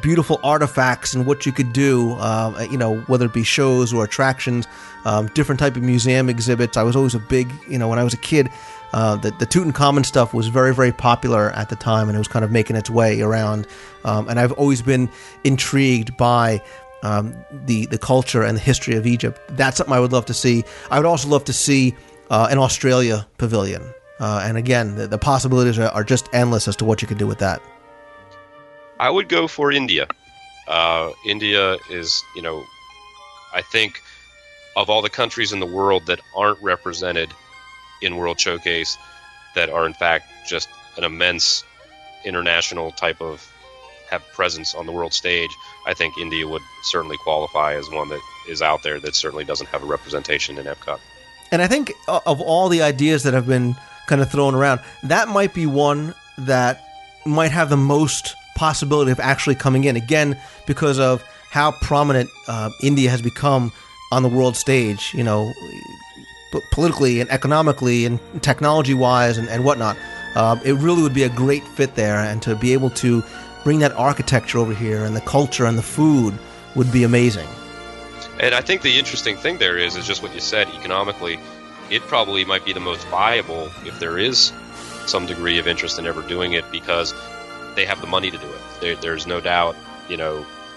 beautiful artifacts and what you could do, whether it be shows or attractions, different type of museum exhibits. I was always a big, when I was a kid, the Tutankhamun stuff was very, very popular at the time, and it was kind of making its way around. And I've always been intrigued by the culture and the history of Egypt. That's something I would love to see. I would also love to see an Australia pavilion. And again, the possibilities are just endless as to what you could do with that.
I would go for India. India is, I think of all the countries in the world that aren't represented in World Showcase, that are in fact just an immense international type of have presence on the world stage, I think India would certainly qualify as one that is out there that certainly doesn't have a representation in Epcot.
And I think of all the ideas that have been kind of thrown around, that might be one that might have the most possibility of actually coming in, again, because of how prominent India has become on the world stage, politically and economically and technology-wise and whatnot. It really would be a great fit there, and to be able to bring that architecture over here and the culture and the food would be amazing.
And I think the interesting thing there is just what you said. Economically, it probably might be the most viable if there is some degree of interest in ever doing it, because they have the money to do it. There's no doubt,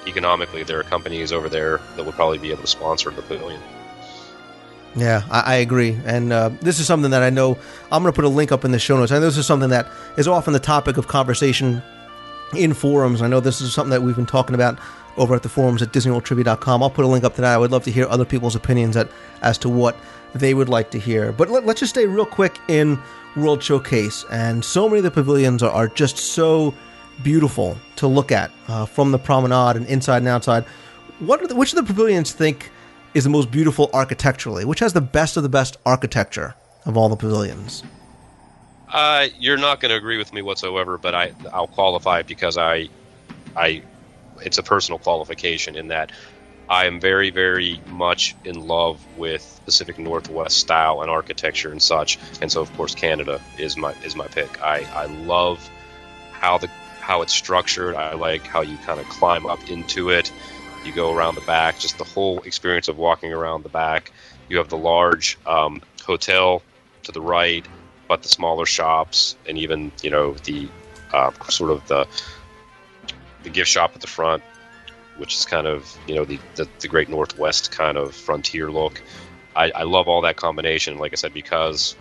economically, there are companies over there that would probably be able to sponsor the pavilion.
Yeah, I agree. And this is something that I know I'm going to put a link up in the show notes. And this is something that is often the topic of conversation in forums. I know this is something that we've been talking about over at the forums at DisneyWorldTrivia.com. I'll put a link up to that. I would love to hear other people's opinions as to what they would like to hear. But let's just stay real quick in World Showcase. And so many of the pavilions are just so beautiful to look at from the promenade and inside and outside. Which of the pavilions think is the most beautiful architecturally? Which has the best of the best architecture of all the pavilions?
You're not going to agree with me whatsoever, but I'll qualify it because it's a personal qualification in that I am very, very much in love with Pacific Northwest style and architecture and such, and so of course Canada is my pick. I love how it's structured. I like how you kind of climb up into it. You go around the back, just the whole experience of walking around the back. You have the large hotel to the right, but the smaller shops, and even the sort of the gift shop at the front, which is kind of the Great Northwest kind of frontier look. I love all that combination, like I said, because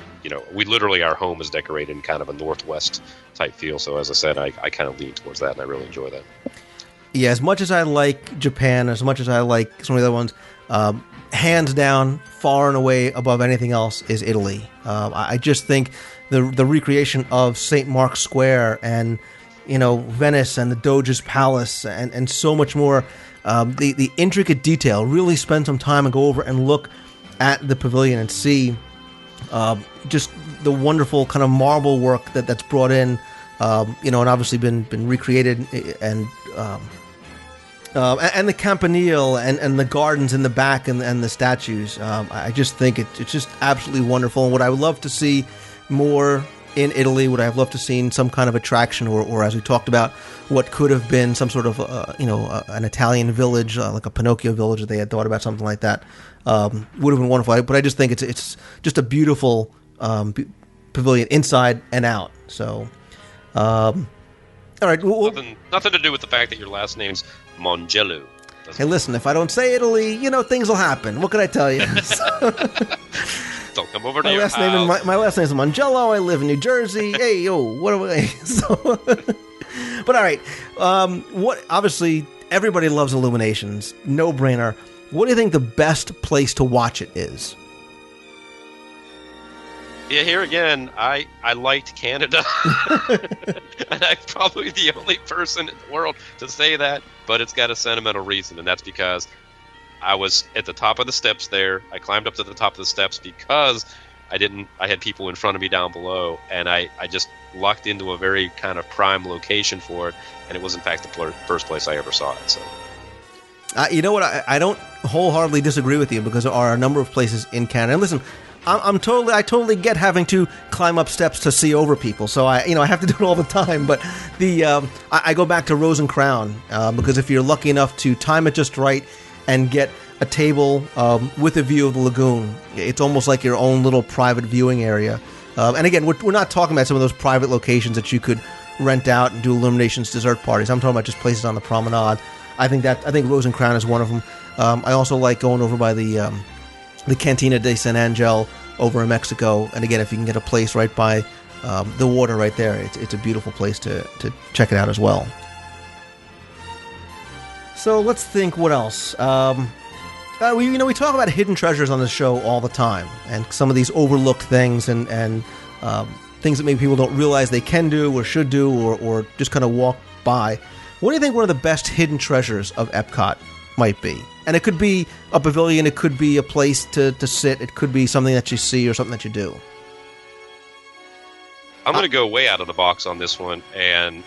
we literally, our home is decorated in kind of a Northwest type feel. So as I said, I kind of lean towards that, and I really enjoy that.
Yeah, as much as I like Japan, as much as I like some of the other ones, hands down, far and away above anything else is Italy. I just think the recreation of St. Mark's Square and Venice and the Doge's Palace and so much more, the intricate detail. Really spend some time and go over and look at the pavilion and see just the wonderful kind of marble work that's brought in, and obviously been recreated and the campanile and the gardens in the back and the statues. I just think it's just absolutely wonderful. And what I would love to see more in Italy, would I have loved to see some kind of attraction, or as we talked about, what could have been some sort of an Italian village, like a Pinocchio village, if they had thought about something like that. Would have been wonderful. But I just think it's just a beautiful pavilion inside and out. So, all right.
Nothing to do with the fact that your last name's Mongello.
Hey, listen, if I don't say Italy, things will happen. What can I tell you?
Don't come over to
my
your
last
house.
name. My last name is Mongello. I live in New Jersey. Hey, yo, what am I? So, but all right. What? Obviously, everybody loves Illuminations. No brainer. What do you think the best place to watch it is?
Yeah, here again, I liked Canada. And I'm probably the only person in the world to say that, but it's got a sentimental reason, and that's because I was at the top of the steps there. I climbed up to the top of the steps because I had people in front of me down below, and I just lucked into a very kind of prime location for it, and it was in fact the first place I ever saw it. So,
you know what? I don't wholeheartedly disagree with you, because there are a number of places in Canada. And listen, I totally get having to climb up steps to see over people. So I have to do it all the time. But I go back to Rose and Crown because if you're lucky enough to time it just right and get a table with a view of the lagoon, it's almost like your own little private viewing area. And again, we're not talking about some of those private locations that you could rent out and do illuminations, dessert parties. I'm talking about just places on the promenade. I think Rose and Crown is one of them. I also like going over by the Cantina de San Angel over in Mexico. And again, if you can get a place right by the water right there, it's a beautiful place to check it out as well. So let's think what else. We talk about hidden treasures on the show all the time, and some of these overlooked things and things that maybe people don't realize they can do or should do or just kind of walk by. What do you think one of the best hidden treasures of Epcot might be? And it could be a pavilion, it could be a place to sit, it could be something that you see or something that you do.
I'm going to go way out of the box on this one and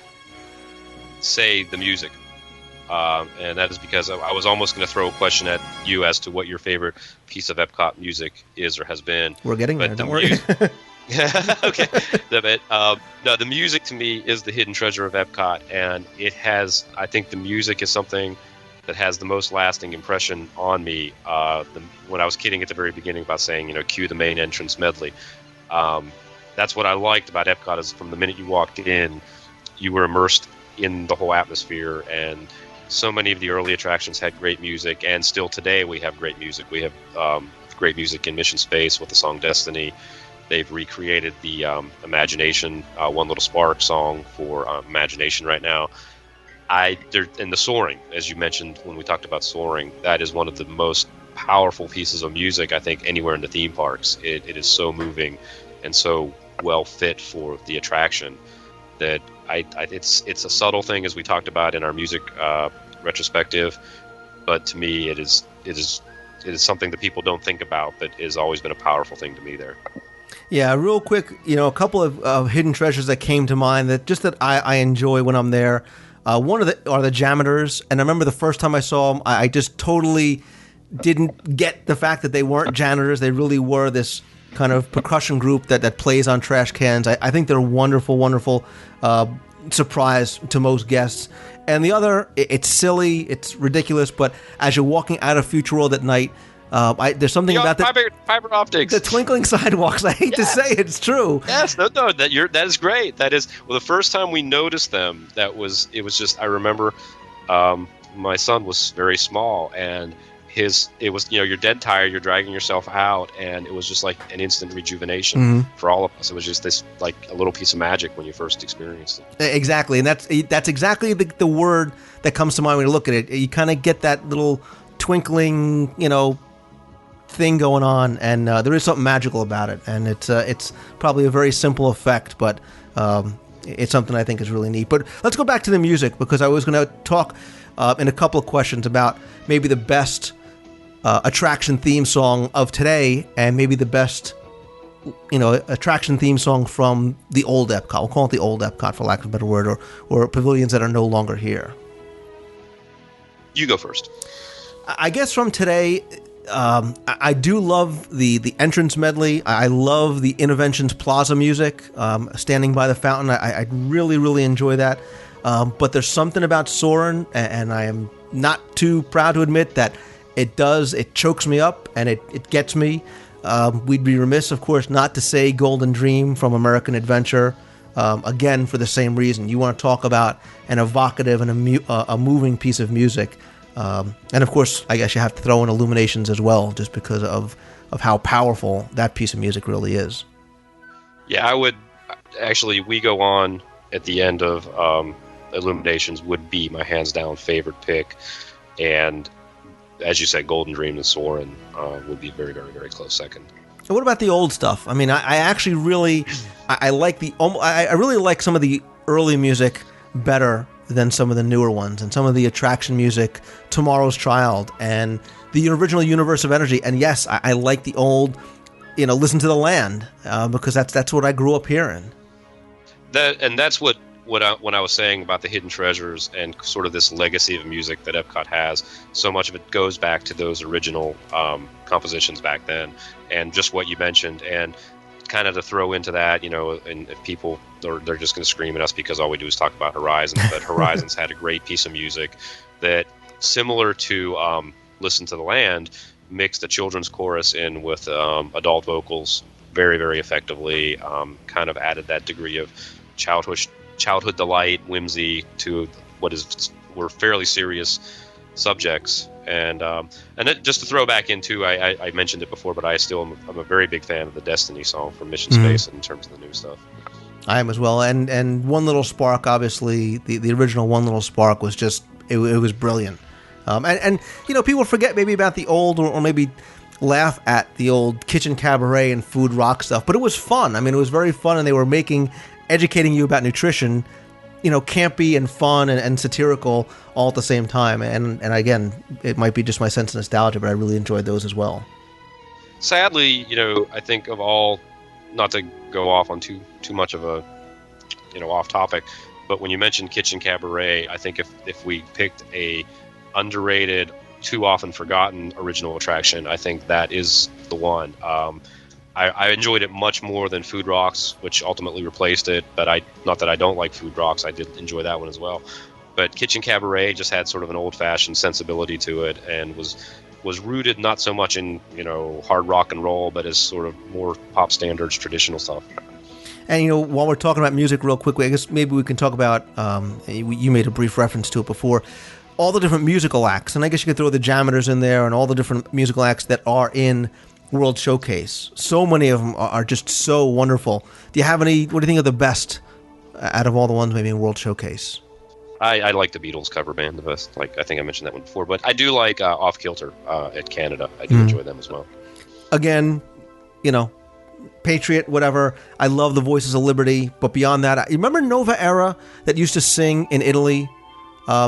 say the music. And that is because I was almost going to throw a question at you as to what your favorite piece of Epcot music is or has been.
We're getting there, don't worry.
Okay. No, the music to me is the hidden treasure of Epcot, and I think the music is something that has the most lasting impression on me. When I was kidding at the very beginning about saying, cue the main entrance medley. That's what I liked about Epcot is from the minute you walked in, you were immersed in the whole atmosphere, and so many of the early attractions had great music, and still today we have great music. We have great music in Mission Space with the song Destiny. They've recreated the Imagination, One Little Spark song for Imagination right now. And the Soaring, as you mentioned when we talked about Soaring, that is one of the most powerful pieces of music I think anywhere in the theme parks. It is so moving and so well fit for the attraction that it's a subtle thing, as we talked about in our music retrospective, but to me it is something that people don't think about, but has always been a powerful thing to me there.
Yeah, real quick, a couple of hidden treasures that came to mind that I enjoy when I'm there. One are the Jammers, and I remember the first time I saw them, I just totally didn't get the fact that they weren't janitors. They really were this kind of percussion group that plays on trash cans. I think they're a wonderful, wonderful surprise to most guests. And the other, it's silly, it's ridiculous, but as you're walking out of Future World at night, there's something about
fiber optics,
the twinkling sidewalks. I hate to say it, it's true.
Yes, no, that is great. That is the first time we noticed them. It was just, I remember, my son was very small, and it was you're dead tired, you're dragging yourself out, and it was just like an instant rejuvenation for all of us. It was just this like a little piece of magic when you first experienced it.
Exactly, and that's exactly the word that comes to mind when you look at it. You kind of get that little twinkling, thing going on, and there is something magical about it, and it's probably a very simple effect, but it's something I think is really neat. But let's go back to the music, because I was going to talk in a couple of questions about maybe the best attraction theme song of today, and maybe the best attraction theme song from the old Epcot. We'll call it the old Epcot, for lack of a better word, or pavilions that are no longer here.
You go first.
I guess from today, I do love the entrance medley. I love the Interventions Plaza music, Standing by the Fountain. I really, really enjoy that. But there's something about Soarin', and I am not too proud to admit that it chokes me up, and it gets me. We'd be remiss, of course, not to say Golden Dream from American Adventure. Again, for the same reason. You want to talk about an evocative and a moving piece of music. And of course, I guess you have to throw in Illuminations as well, just because of how powerful that piece of music really is.
Yeah, I would actually. We Go On at the end of Illuminations would be my hands down favorite pick, and as you said, Golden Dream and Soarin' would be very, very, very close second.
And what about the old stuff? I mean, I actually really I like I really like some of the early music better than some of the newer ones, and some of the attraction music, Tomorrow's Child, and the original Universe of Energy. And yes, I like the old, Listen to the Land, because that's what I grew up hearing.
That's what when I was saying about the hidden treasures and sort of this legacy of music that Epcot has, so much of it goes back to those original compositions back then, and just what you mentioned, and kind of to throw into that, and if people they're just going to scream at us because all we do is talk about Horizons, but Horizons had a great piece of music that, similar to Listen to the Land, mixed the children's chorus in with adult vocals very, very effectively. Kind of added that degree of childhood delight, whimsy to were fairly serious subjects. And then just to throw back into, I mentioned it before, but I'm a very big fan of the Destiny song from Mission Space in terms of the new stuff.
I am as well. And One Little Spark, obviously, the original One Little Spark was just, it was brilliant. And people forget maybe about the old, or maybe laugh at the old kitchen cabaret and food rock stuff, but it was fun. I mean, it was very fun, and they were educating you about nutrition, campy and fun and satirical all at the same time. And again, it might be just my sense of nostalgia, but I really enjoyed those as well.
Sadly, I think of all, not to go off on too much of a, off topic, but when you mentioned Kitchen Cabaret, I think if we picked a underrated, too often forgotten original attraction, I think that is the one. I enjoyed it much more than Food Rocks, which ultimately replaced it, but not that I don't like Food Rocks, I did enjoy that one as well. But Kitchen Cabaret just had sort of an old-fashioned sensibility to it, and was rooted not so much in hard rock and roll, but as sort of more pop standards, traditional stuff.
And while we're talking about music real quickly, I guess maybe we can talk about, you made a brief reference to it before, all the different musical acts. And I guess you could throw the Jammers in there and all the different musical acts that are in World Showcase. So many of them are just so wonderful. What do you think of the best out of all the ones maybe in World Showcase?
I like the Beatles cover band the best. I think I mentioned that one before, but I do like Off Kilter at Canada. I do enjoy them as well. Again,
Patriot, whatever. I love the Voices of Liberty, but beyond that, you remember Nova Era that used to sing in Italy?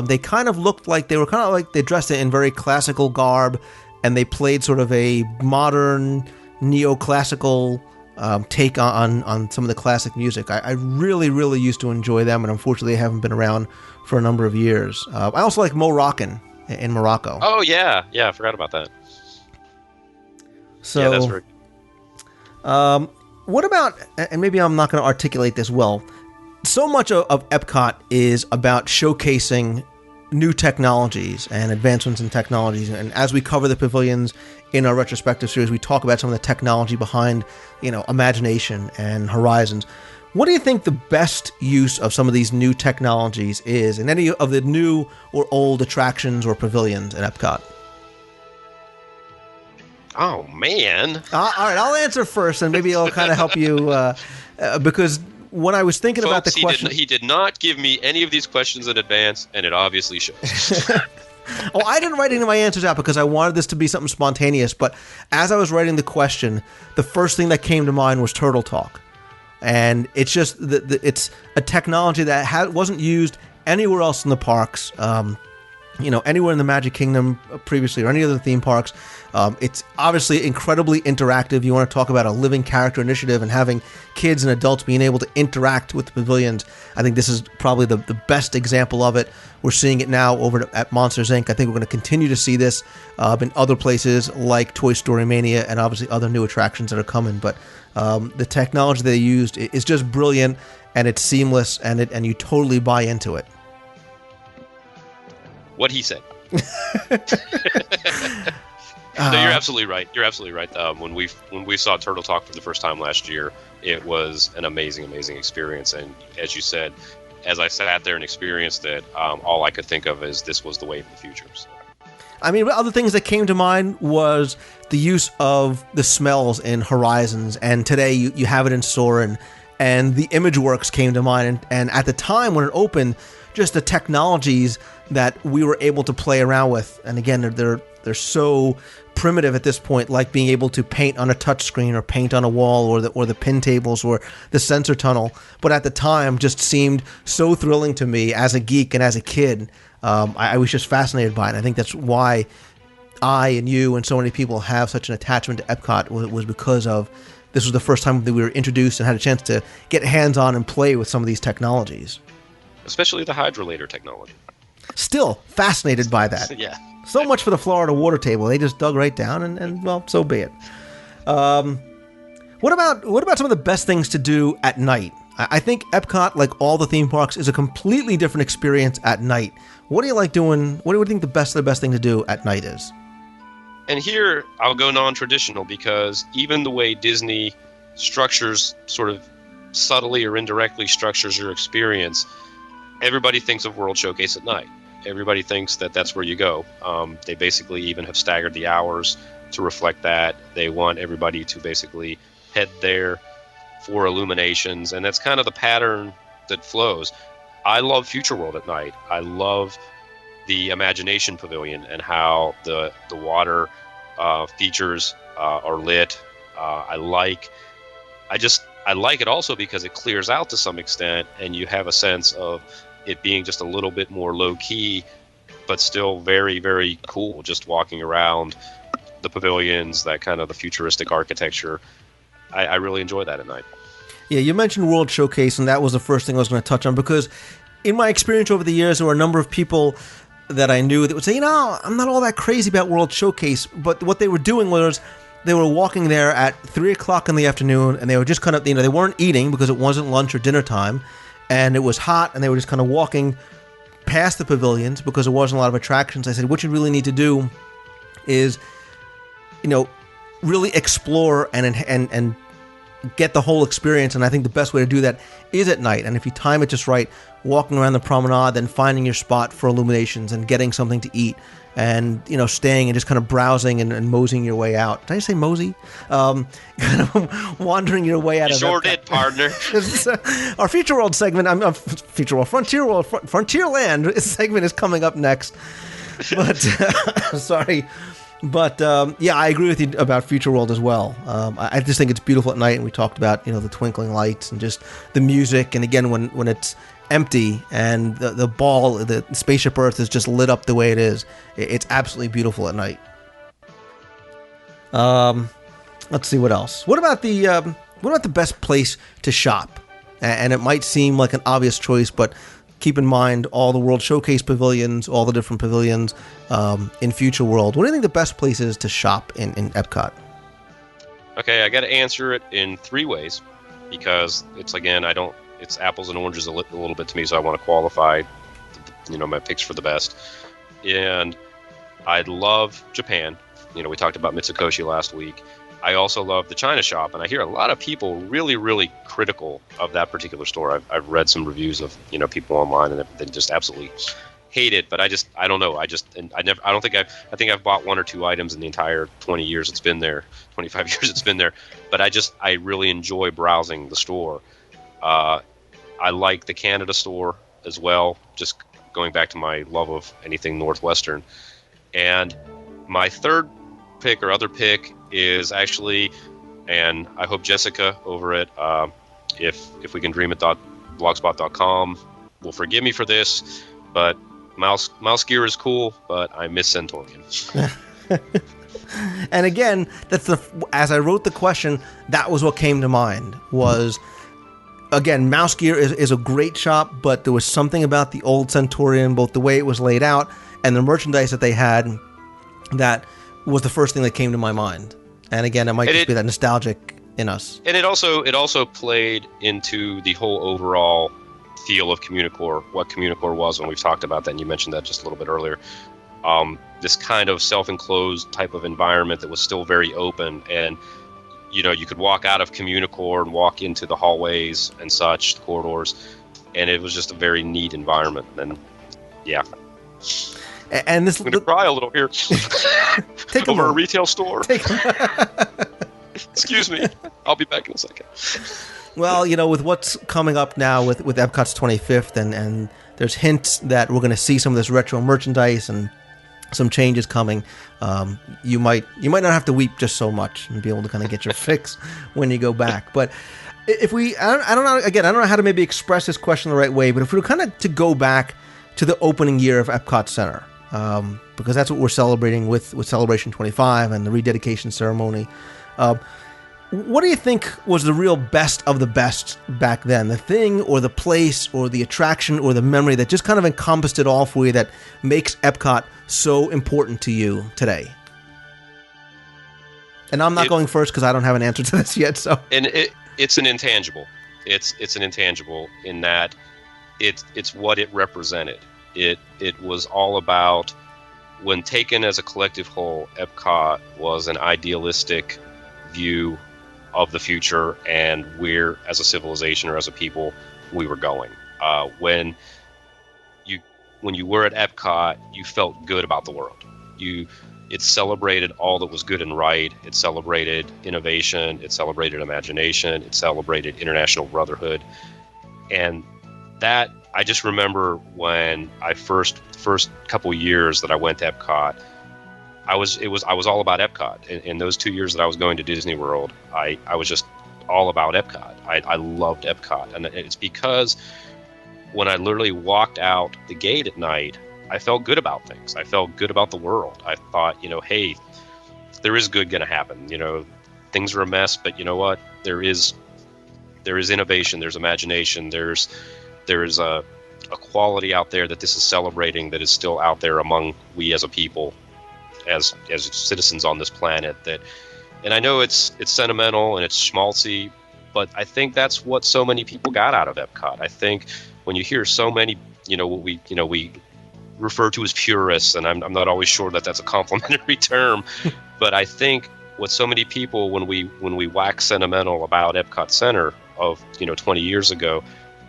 They kind of looked like they dressed in very classical garb, and they played sort of a modern neoclassical take on some of the classic music. I really, really used to enjoy them, and unfortunately, they haven't been around for a number of years. I also like Moroccan in Morocco.
Oh yeah, I forgot about that.
So,
yeah, that's very.
What about? And maybe I'm not going to articulate this well. So much of Epcot is about showcasing new technologies and advancements in technologies. And as we cover the pavilions in our retrospective series, we talk about some of the technology behind, Imagination and Horizons. What do you think the best use of some of these new technologies is in any of the new or old attractions or pavilions at Epcot?
Oh, man.
All right, I'll answer first, and maybe I'll kind of help you, because when I was thinking about the question...
He did not give me any of these questions in advance, and it obviously shows.
Oh, I didn't write any of my answers out because I wanted this to be something spontaneous, but as I was writing the question, the first thing that came to mind was Turtle Talk. And it's just, it's a technology that wasn't used anywhere else in the parks, anywhere in the Magic Kingdom previously or any other theme parks. It's obviously incredibly interactive. You want to talk about a living character initiative and having kids and adults being able to interact with the pavilions. I think this is probably the best example of it. We're seeing it now over at Monsters, Inc. I think we're going to continue to see this in other places like Toy Story Mania and obviously other new attractions that are coming. But the technology they used is just brilliant, and it's seamless, and you totally buy into it.
What he said. No, you're absolutely right. You're absolutely right. When we saw Turtle Talk for the first time last year, it was an amazing, amazing experience. And as you said, as I sat there and experienced it, all I could think of is this was the wave of the future. So.
I mean, other things that came to mind was the use of the smells in Horizons, and today you have it in Soarin', and the ImageWorks came to mind. And at the time when it opened, just the technologies that we were able to play around with, and again, they're so primitive at this point, like being able to paint on a touchscreen or paint on a wall or the pin tables or the sensor tunnel. But at the time, just seemed so thrilling to me as a geek and as a kid. I was just fascinated by it. I think that's why I and you and so many people have such an attachment to Epcot, was because of this was the first time that we were introduced and had a chance to get hands-on and play with some of these technologies.
especially the hydrolator technology.
Still fascinated by that.
Yeah.
So much for the Florida water table. They just dug right down, and well, so be it. What about some of the best things to do at night? I think Epcot, like all the theme parks, is a completely different experience at night. What do you like doing? What do you think the best thing to do at night is?
And here I'll go non-traditional, because even the way Disney structures, sort of subtly or indirectly structures your experience, everybody thinks of World Showcase at night. Everybody thinks that that's where you go. They basically even have staggered the hours to reflect that. They want everybody to basically head there for illuminations, and that's kind of the pattern that flows. I love Future World at night. I love the Imagination Pavilion and how the water features are lit. I like it also because it clears out to some extent, and you have a sense of it being just a little bit more low key, but still very, very cool. Just walking around the pavilions, that kind of the futuristic architecture. I really enjoy that at night.
Yeah, you mentioned World Showcase, and that was the first thing I was going to touch on, because in my experience over the years, there were a number of people that I knew that would say, I'm not all that crazy about World Showcase, but what they were doing was they were walking there at 3 o'clock in the afternoon, and they were just kind of, they weren't eating because it wasn't lunch or dinner time, and it was hot, and they were just kind of walking past the pavilions because there wasn't a lot of attractions. I said, what you really need to do is, really explore and get the whole experience, and I think the best way to do that is at night. And if you time it just right, walking around the promenade, then finding your spot for illuminations and getting something to eat, and staying and just kind of browsing and moseying your way out. Did I say mosey? Kind of wandering your way out.
You
of
sure did, partner.
Our Future World segment, Future World, Frontierland segment is coming up next. But sorry. But yeah, I agree with you about Future World as well. I just think it's beautiful at night, and we talked about the twinkling lights and just the music. And again, when it's empty and the spaceship Earth is just lit up the way it is, it's absolutely beautiful at night. Let's see what else. What about the best place to shop? And it might seem like an obvious choice, but keep in mind all the World Showcase pavilions, all the different pavilions in Future World. What do you think the best place is to shop in Epcot? Okay,
I got to answer it in 3 ways, because it's apples and oranges a little bit to me, so I want to qualify, my picks for the best. And I love Japan. We talked about Mitsukoshi last week. I also love the China shop, and I hear a lot of people really, really critical of that particular store. I've read some reviews of people online, and they just absolutely hate it. But I don't know. I think I've bought 1 or 2 items in the entire 20 years it's been there, 25 years it's been there. But I really enjoy browsing the store. I like the Canada store as well. Just going back to my love of anything Northwestern, and my third pick or other pick is actually, and I hope Jessica over at if we can dream it blogspot.com will forgive me for this, but Mouse Gear is cool, but I miss Centaurian.
And again, as I wrote the question, that was what came to mind. Was again, Mouse Gear is a great shop, but there was something about the old Centaurian, both the way it was laid out and the merchandise that they had, that was the first thing that came to my mind. And again, it might just be that nostalgic in us. And
it also played into the whole overall feel of Communicore, what Communicore was, when we've talked about that, and you mentioned that just a little bit earlier. This kind of self-enclosed type of environment that was still very open, and you could walk out of Communicore and walk into the hallways and such, the corridors, and it was just a very neat environment. And yeah.
And this,
I'm going to cry a little here.
Take
over a retail store.
A
Excuse me. I'll be back in a second.
Well, with what's coming up now with Epcot's 25th, and there's hints that we're going to see some of this retro merchandise and some changes coming. You might not have to weep just so much and be able to kind of get your fix when you go back. But if I don't know. Again, I don't know how to maybe express this question the right way. But if we were kind of to go back to the opening year of Epcot Center. Because that's what we're celebrating with Celebration 25 and the rededication ceremony. What do you think was the real best of the best back then? The thing or the place or the attraction or the memory that just kind of encompassed it all for you that makes Epcot so important to you today? And I'm not going first because I don't have an answer to this yet. So,
and it's an intangible. It's an intangible in that it's what it represented. It was all about, when taken as a collective whole, Epcot was an idealistic view of the future and where, as a civilization or as a people, we were going. When you were at Epcot, you felt good about the world. It celebrated all that was good and right. It celebrated innovation. It celebrated imagination. It celebrated international brotherhood. And that, I just remember when I first couple years that I went to Epcot, I was all about Epcot. In those 2 years that I was going to Disney World, I was just all about Epcot. I loved Epcot, and it's because when I literally walked out the gate at night, I felt good about things. I felt good about the world. I thought, hey, there is good going to happen. Things are a mess, but you know what? There is innovation. There's imagination. There's a quality out there that this is celebrating that is still out there among we as a people, as citizens on this planet. And I know it's sentimental and it's schmaltzy, but I think that's what so many people got out of Epcot. I think when you hear so many, what we refer to as purists, and I'm not always sure that that's a complimentary term, but I think what so many people, when we wax sentimental about Epcot Center of 20 years ago,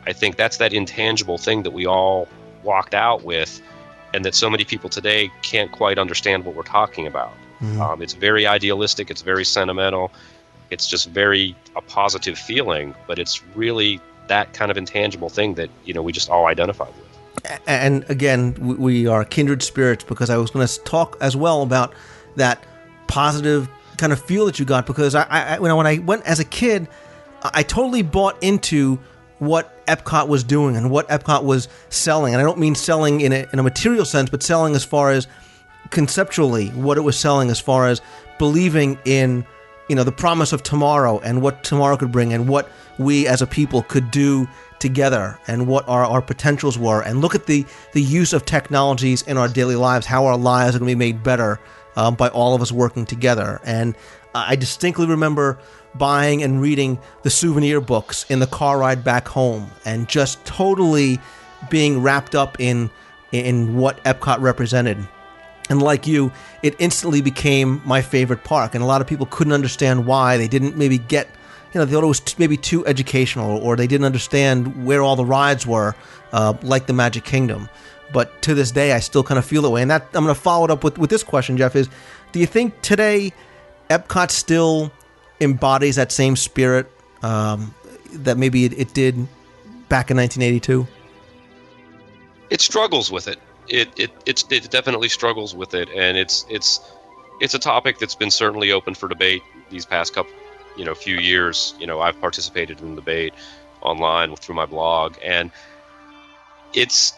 I think that's that intangible thing that we all walked out with, and that so many people today can't quite understand what we're talking about. Mm-hmm. It's very idealistic. It's very sentimental. It's just very a positive feeling, but it's really that kind of intangible thing that we just all identify with.
And again, we are kindred spirits, because I was going to talk as well about that positive kind of feel that you got, because I when I went as a kid, I totally bought into what Epcot was doing and what Epcot was selling. And I don't mean selling in a material sense, but selling as far as conceptually what it was selling, as far as believing in the promise of tomorrow and what tomorrow could bring, and what we as a people could do together, and what our potentials were. And look at the use of technologies in our daily lives, how our lives are going to be made better by all of us working together. And I distinctly remember buying and reading the souvenir books in the car ride back home, and just totally being wrapped up in what Epcot represented. And like you, it instantly became my favorite park. And a lot of people couldn't understand why. They didn't maybe get, they thought it was maybe too educational, or they didn't understand where all the rides were, like the Magic Kingdom. But to this day, I still kind of feel that way. And that, I'm going to follow it up with this question, Jeff, is, do you think today Epcot still embodies that same spirit that maybe it did back in 1982?
It struggles with it. It definitely struggles with it, and it's a topic that's been certainly open for debate these past couple few years. I've participated in the debate online through my blog, and it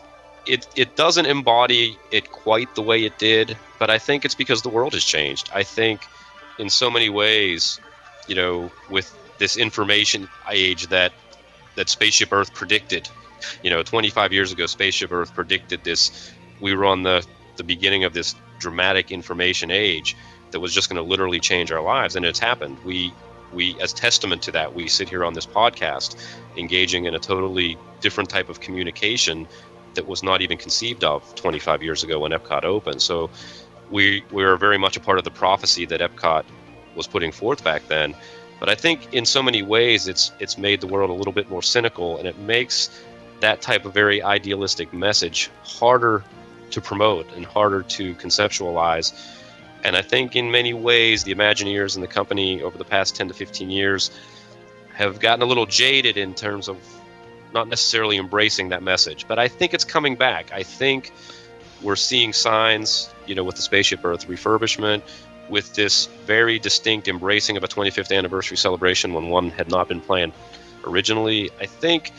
doesn't embody it quite the way it did, but I think it's because the world has changed. I think in so many ways, with this information age that Spaceship Earth predicted, 25 years ago, Spaceship Earth predicted this. We were on the beginning of this dramatic information age that was just going to literally change our lives, and it's happened. We, as testament to that, we sit here on this podcast engaging in a totally different type of communication that was not even conceived of 25 years ago when Epcot opened. So we are very much a part of the prophecy that Epcot was putting forth back then. But I think in so many ways it's made the world a little bit more cynical, and it makes that type of very idealistic message harder to promote and harder to conceptualize. And I think in many ways the Imagineers and the company over the past 10 to 15 years have gotten a little jaded in terms of not necessarily embracing that message. But I think it's coming back. I think we're seeing signs, with the Spaceship Earth refurbishment, with this very distinct embracing of a 25th anniversary celebration when one had not been planned originally. I think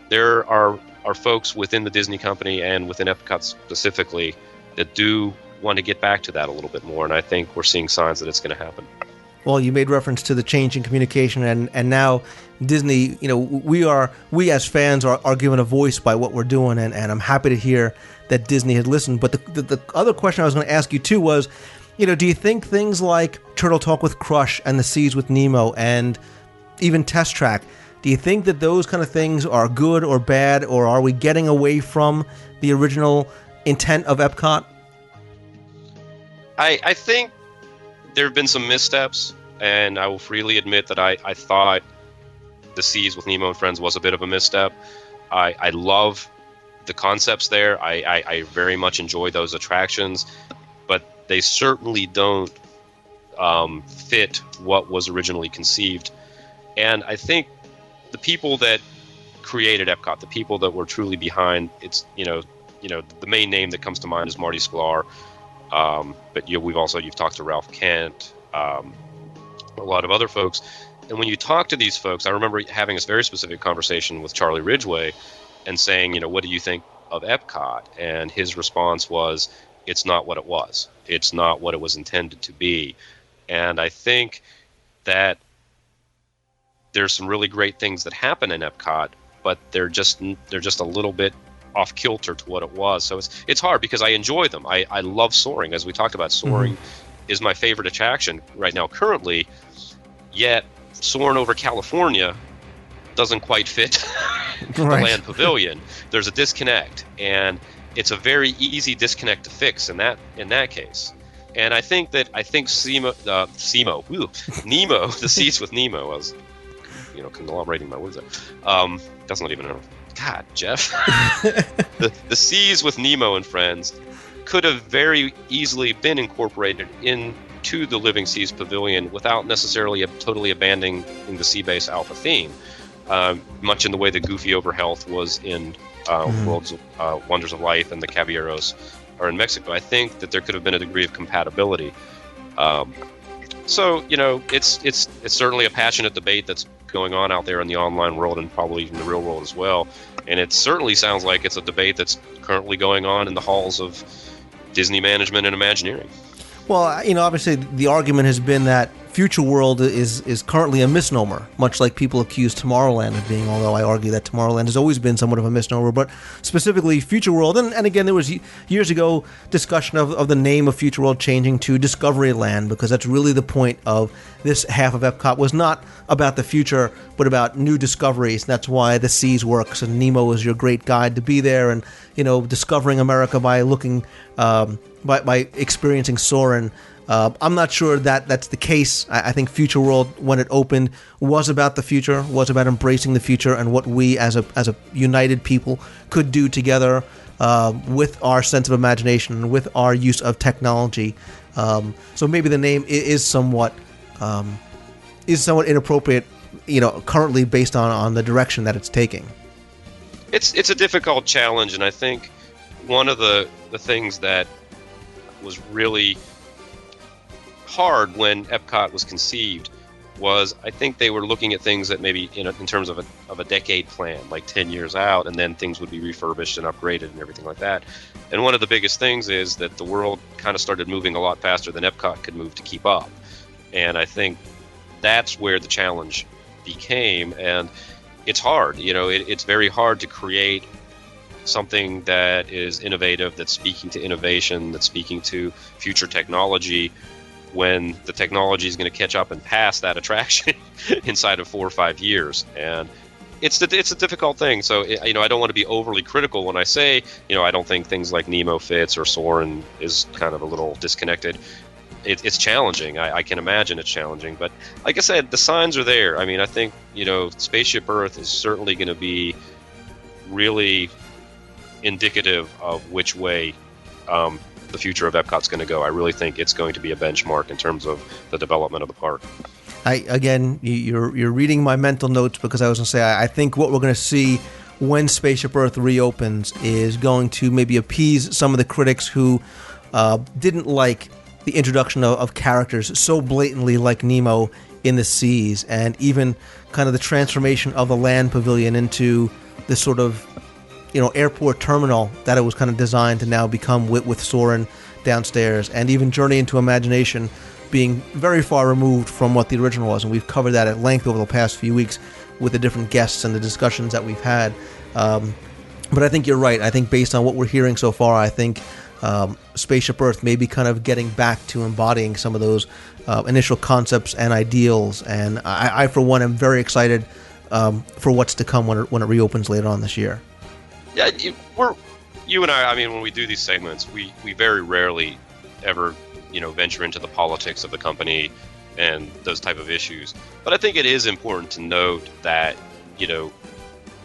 there are folks within the Disney company and within Epcot specifically that do want to get back to that a little bit more, and I think we're seeing signs that it's going to happen.
Well, you made reference to the change in communication, and now Disney, we as fans are given a voice by what we're doing, and I'm happy to hear that Disney had listened. But the other question I was going to ask you too was, do you think things like Turtle Talk with Crush and The Seas with Nemo and even Test Track, do you think that those kind of things are good or bad, or are we getting away from the original intent of Epcot?
I think there have been some missteps, and I will freely admit that I thought The Seas with Nemo and Friends was a bit of a misstep. I love the concepts there. I very much enjoy those attractions, but they certainly don't fit what was originally conceived. And I think the people that created Epcot, the people that were truly behind it's, the main name that comes to mind is Marty Sklar. But you've talked to Ralph Kent, a lot of other folks. And when you talk to these folks, I remember having this very specific conversation with Charlie Ridgway and saying, what do you think of Epcot? And his response was, it's not what it was. It's not what it was intended to be. And I think that there's some really great things that happen in Epcot, but they're just a little bit off kilter to what it was. So it's hard because I enjoy them. I love soaring. As we talked about, soaring is my favorite attraction right now currently, yet soaring over California doesn't quite fit the land pavilion. There's a disconnect, and it's a very easy disconnect to fix in that case. And I think Nemo, The Seas with Nemo, I was conglomerating my words there. That's not even a God, Jeff. the Seas with Nemo and Friends could have very easily been incorporated into the Living Seas Pavilion without necessarily totally abandoning the Sea Base Alpha theme, much in the way that Goofy Over Health was in World's Wonders of Life and the Caballeros are in Mexico. I think that there could have been a degree of compatibility. So it's certainly a passionate debate that's going on out there in the online world and probably in the real world as well. And it certainly sounds like it's a debate that's currently going on in the halls of Disney management and Imagineering.
Well, obviously the argument has been that Future World is currently a misnomer, much like people accuse Tomorrowland of being, although I argue that Tomorrowland has always been somewhat of a misnomer, but specifically Future World. And again, there was years ago discussion of the name of Future World changing to Discoveryland, because that's really the point of this half of Epcot, was not about the future, but about new discoveries. That's why the Seas works, and Nemo is your great guide to be there, and discovering America by looking, by experiencing Soarin'. I'm not sure that that's the case. I think Future World, when it opened, was about the future, was about embracing the future and what we as a united people could do together with our sense of imagination and with our use of technology. So maybe the name is somewhat inappropriate, currently based on the direction that it's taking.
It's a difficult challenge, and I think one of the things that was really hard when Epcot was conceived was, I think they were looking at things that maybe in terms of a decade plan, like 10 years out, and then things would be refurbished and upgraded and everything like that. And one of the biggest things is that the world kind of started moving a lot faster than Epcot could move to keep up. And I think that's where the challenge became, and it's hard. It's very hard to create something that is innovative, that's speaking to innovation, that's speaking to future technology, when the technology is going to catch up and pass that attraction inside of 4 or 5 years. And it's a difficult thing. So, I don't want to be overly critical when I say, I don't think things like Nemo fits or Soarin' is kind of a little disconnected. It's challenging. I can imagine it's challenging. But like I said, the signs are there. I mean, I think, Spaceship Earth is certainly going to be really indicative of which way the future of Epcot's going to go. I really think it's going to be a benchmark in terms of the development of the park. You're reading my mental notes, because I was going to say I think what we're going to see when Spaceship Earth reopens is going to maybe appease some of the critics who didn't like the introduction of characters so blatantly like Nemo in the seas, and even kind of the transformation of the land pavilion into this sort of airport terminal that it was kind of designed to now become with Soarin' downstairs, and even Journey into Imagination
being very far removed from what the original was, and we've covered that at length over the past few weeks with the different guests and the discussions that we've had. But I think you're right. I think based on what we're hearing so far, I think Spaceship Earth may be kind of getting back to embodying some of those initial concepts and ideals. And I for one, am very excited for what's to come when it reopens later on this year.
Yeah, you and I mean, when we do these segments, we very rarely ever, venture into the politics of the company and those type of issues. But I think it is important to note that,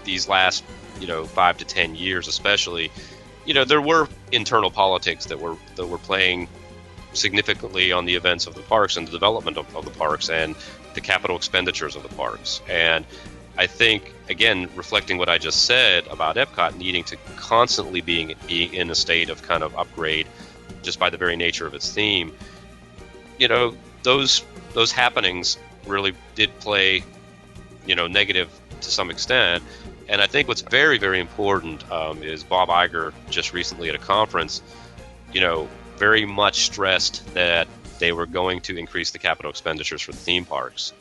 these last 5 to 10 years especially, there were internal politics that were playing significantly on the events of the parks and the development of the parks and the capital expenditures of the parks. And I think, again, reflecting what I just said about Epcot needing to constantly being in a state of kind of upgrade just by the very nature of its theme, those happenings really did play, negative to some extent. And I think what's very, very important is Bob Iger just recently at a conference, very much stressed that they were going to increase the capital expenditures for the theme parks.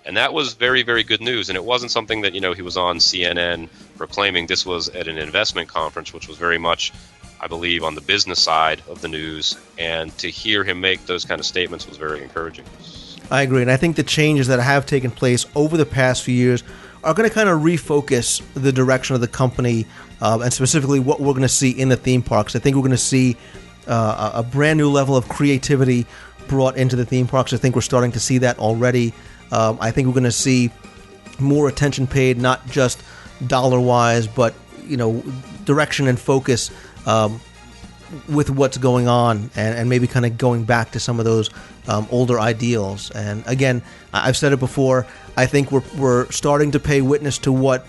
And that was very, very good news. And it wasn't something that, he was on CNN proclaiming. This was at an investment conference, which was very much, I believe, on the business side of the news. And to hear him make those kind of statements was very encouraging.
I agree. And I think the changes that have taken place over the past few years are going to kind of refocus the direction of the company and specifically what we're going to see in the theme parks. I think we're going to see a brand new level of creativity brought into the theme parks. I think we're starting to see that already. I think we're going to see more attention paid, not just dollar-wise, but, direction and focus with what's going on and maybe kind of going back to some of those older ideals. And again, I've said it before, I think we're starting to pay witness to what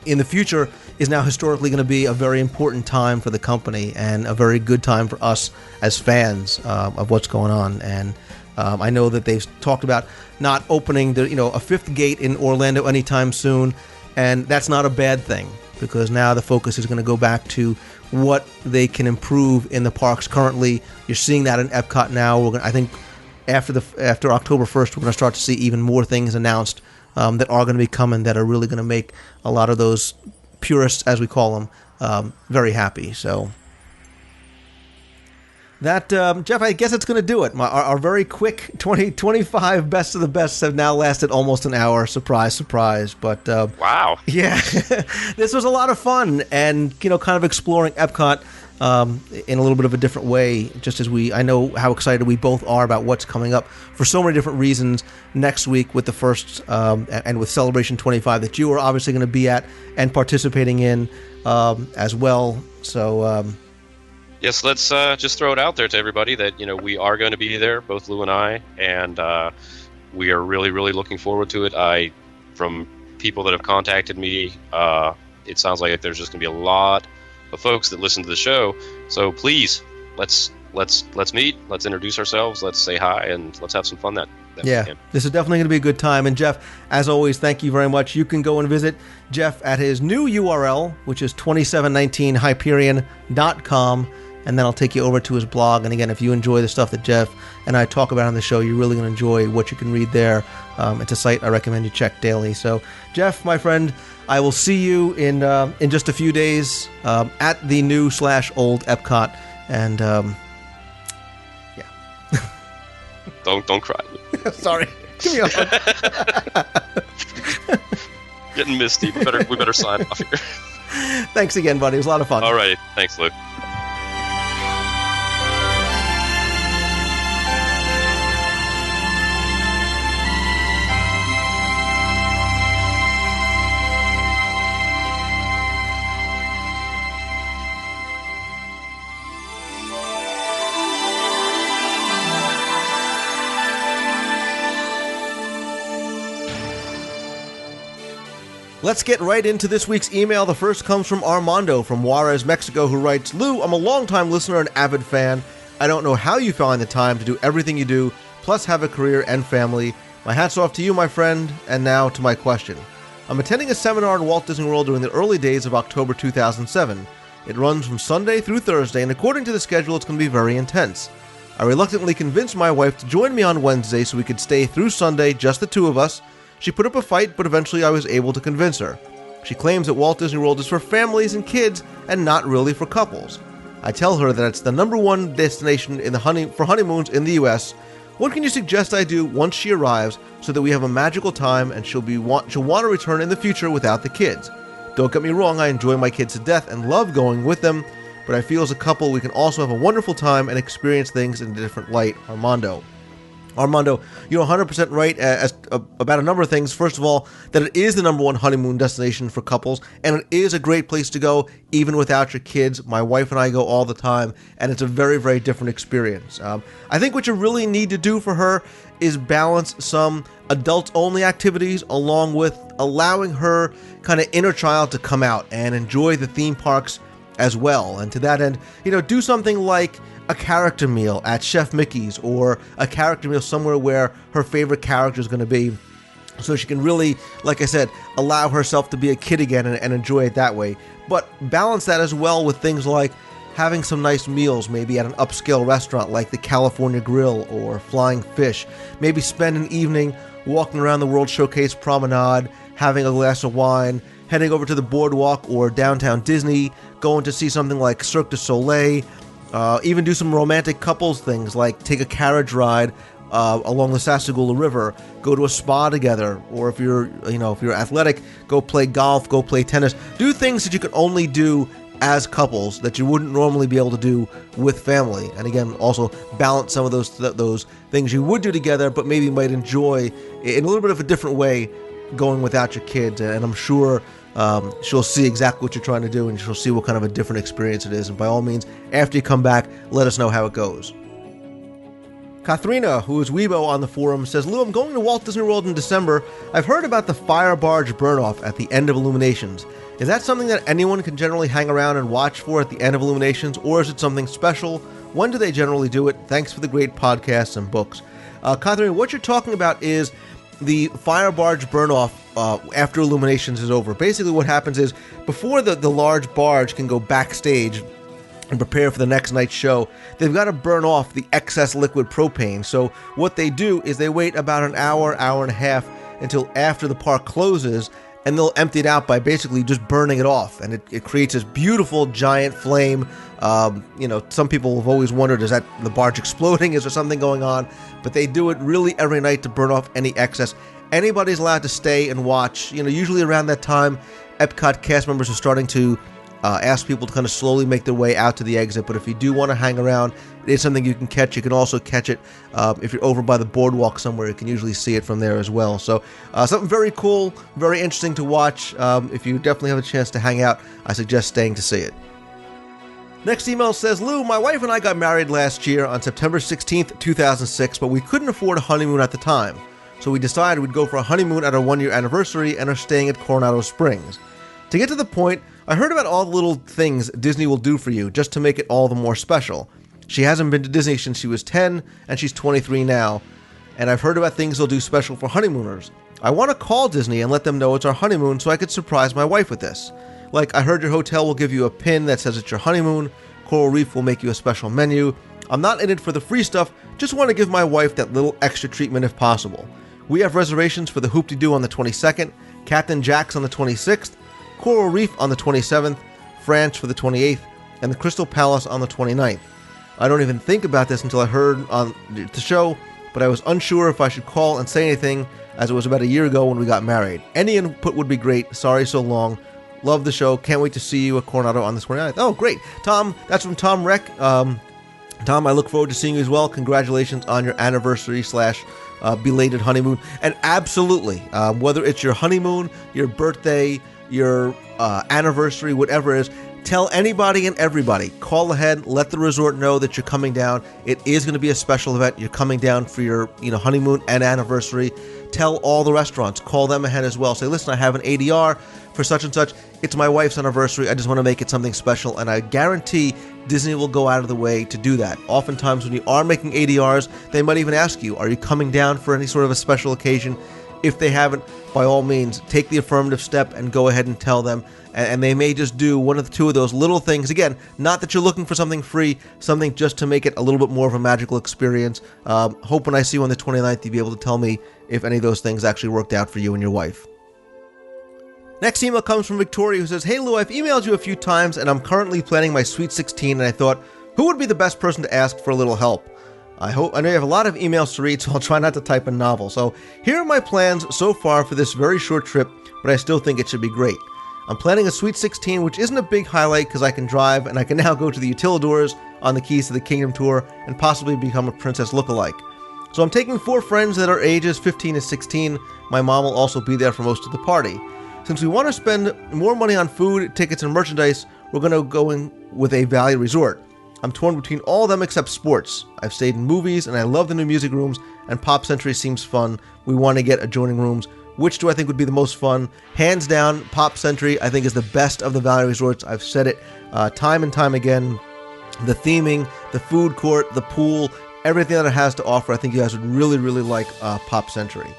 in the future is now historically going to be a very important time for the company and a very good time for us as fans of what's going on. And I know that they've talked about not opening a fifth gate in Orlando anytime soon, and that's not a bad thing because now the focus is going to go back to what they can improve in the parks currently. You're seeing that in Epcot now. I think after October 1st, we're going to start to see even more things announced that are going to be coming that are really going to make a lot of those purists, as we call them, very happy. So that, Jeff, I guess it's going to do it. Our very quick 25 best of the bests have now lasted almost an hour. Surprise, surprise. But
wow.
Yeah, this was a lot of fun and, kind of exploring Epcot in a little bit of a different way, just as I know how excited we both are about what's coming up for so many different reasons next week with the first and with Celebration 25 that you are obviously going to be at and participating in as well. So
yes, let's just throw it out there to everybody that we are going to be there, both Lou and I, and we are really, really looking forward to it. From people that have contacted me, it sounds like there's just going to be a lot of folks that listen to the show. So please, let's meet, let's introduce ourselves, let's say hi, and let's have some fun that weekend.
This is definitely going to be a good time. And Jeff, as always, thank you very much. You can go and visit Jeff at his new URL, which is 2719hyperion.com, and then I'll take you over to his blog. And again, if you enjoy the stuff that Jeff and I talk about on the show, you're really going to enjoy what you can read there. It's a site I recommend you check daily. So Jeff, my friend, I will see you in just a few days at the new / old Epcot, and yeah.
Don't cry.
Sorry, give me a hug.
Getting misty. We better sign off here.
Thanks again, buddy. It was a lot of fun.
All right, thanks, Luke.
Let's get right into this week's email. The first comes from Armando from Juarez, Mexico, who writes, Lou, I'm a longtime listener and avid fan. I don't know how you find the time to do everything you do, plus have a career and family. My hat's off to you, my friend, and now to my question. I'm attending a seminar in Walt Disney World during the early days of October 2007. It runs from Sunday through Thursday, and according to the schedule, it's going to be very intense. I reluctantly convinced my wife to join me on Wednesday so we could stay through Sunday, just the two of us. She put up a fight, but eventually I was able to convince her. She claims that Walt Disney World is for families and kids and not really for couples. I tell her that it's the #1 destination for honeymoons in the US. What can you suggest I do once she arrives so that we have a magical time and she'll want to return in the future without the kids? Don't get me wrong, I enjoy my kids to death and love going with them, but I feel as a couple we can also have a wonderful time and experience things in a different light. Armando, you're 100% right about a number of things. First of all, that it is the #1 honeymoon destination for couples, and it is a great place to go even without your kids. My wife and I go all the time, and it's a very, very different experience. I think what you really need to do for her is balance some adult-only activities along with allowing her kind of inner child to come out and enjoy the theme parks as well. And to that end, do something like a character meal at Chef Mickey's or a character meal somewhere where her favorite character is going to be, so she can really, like I said, allow herself to be a kid again and enjoy it that way. But balance that as well with things like having some nice meals, maybe at an upscale restaurant like the California Grill or Flying Fish. Maybe spend an evening walking around the World Showcase Promenade, having a glass of wine, heading over to the boardwalk or downtown Disney, going to see something like Cirque du Soleil, even do some romantic couples things like take a carriage ride along the Sassagoula River, go to a spa together, or if you're athletic, go play golf, go play tennis. Do things that you can only do as couples that you wouldn't normally be able to do with family. And again, also balance some of those things you would do together, but maybe might enjoy in a little bit of a different way going without your kids. And I'm sure she'll see exactly what you're trying to do, and she'll see what kind of a different experience it is. And by all means, after you come back, let us know how it goes. Katharina, who is Weibo on the forum, says, Lou, I'm going to Walt Disney World in December. I've heard about the fire barge burn-off at the end of Illuminations. Is that something that anyone can generally hang around and watch for at the end of Illuminations, or is it something special? When do they generally do it? Thanks for the great podcasts and books. Katharina, what you're talking about is the fire barge burn-off after Illuminations is over. Basically what happens is, before the large barge can go backstage and prepare for the next night's show, they've got to burn off the excess liquid propane. So what they do is they wait about an hour and a half until after the park closes, and they'll empty it out by basically just burning it off. And it creates this beautiful giant flame. Some people have always wondered, is that the barge exploding? Is there something going on? But they do it really every night to burn off any excess. Anybody's allowed to stay and watch. Usually around that time, Epcot cast members are starting to ask people to kind of slowly make their way out to the exit. But if you do want to hang around, it is something you can catch. You can also catch it if you're over by the boardwalk somewhere. You can usually see it from there as well. So something very cool, very interesting to watch. If you definitely have a chance to hang out, I suggest staying to see it. Next email says, Lou, my wife and I got married last year on September 16th, 2006, but we couldn't afford a honeymoon at the time. So we decided we'd go for a honeymoon at our 1-year anniversary and are staying at Coronado Springs. To get to the point, I heard about all the little things Disney will do for you just to make it all the more special. She hasn't been to Disney since she was 10, and she's 23 now, and I've heard about things they'll do special for honeymooners. I want to call Disney and let them know it's our honeymoon so I could surprise my wife with this. Like, I heard your hotel will give you a pin that says it's your honeymoon, Coral Reef will make you a special menu. I'm not in it for the free stuff, just want to give my wife that little extra treatment if possible. We have reservations for the Hoop-de-Doo on the 22nd, Captain Jack's on the 26th, Coral Reef on the 27th, France for the 28th, and the Crystal Palace on the 29th. I don't even think about this until I heard on the show, but I was unsure if I should call and say anything, as it was about a year ago when we got married. Any input would be great. Sorry so long. Love the show. Can't wait to see you at Coronado on the 29th. Oh, great. Tom, that's from Tom Reck. Tom, I look forward to seeing you as well. Congratulations on your anniversary / belated honeymoon. And absolutely, whether it's your honeymoon, your birthday, your anniversary, whatever it is, tell anybody and everybody. Call ahead, let the resort know that you're coming down. It is going to be a special event. You're coming down for your honeymoon and anniversary. Tell all the restaurants. Call them ahead as well. Say, listen, I have an ADR for such and such. It's my wife's anniversary. I just want to make it something special. And I guarantee Disney will go out of the way to do that. Oftentimes when you are making ADRs, they might even ask you, are you coming down for any sort of a special occasion? If they haven't, by all means, take the affirmative step and go ahead and tell them. And they may just do one of the two of those little things. Again, not that you're looking for something free, something just to make it a little bit more of a magical experience. Hope when I see you on the 29th, you'll be able to tell me if any of those things actually worked out for you and your wife. Next email comes from Victoria, who says, "Hey Lou, I've emailed you a few times and I'm currently planning my Sweet 16, and I thought, who would be the best person to ask for a little help? I know you have a lot of emails to read, so I'll try not to type a novel. So here are my plans so far for this very short trip, but I still think it should be great. I'm planning a Sweet 16, which isn't a big highlight because I can drive and I can now go to the Utilidors on the Keys to the Kingdom tour and possibly become a princess lookalike. So I'm taking 4 friends that are ages 15 to 16. My mom will also be there for most of the party. Since we want to spend more money on food, tickets, and merchandise, we're going to go in with a value resort. I'm torn between all of them except sports. I've stayed in movies and I love the new music rooms, and Pop Century seems fun. We want to get adjoining rooms. Which do I think would be the most fun? Hands down, Pop Century I think is the best of the value resorts. I've said it time and time again. The theming, the food court, the pool, everything that it has to offer, I think you guys would really, really like Pop Century.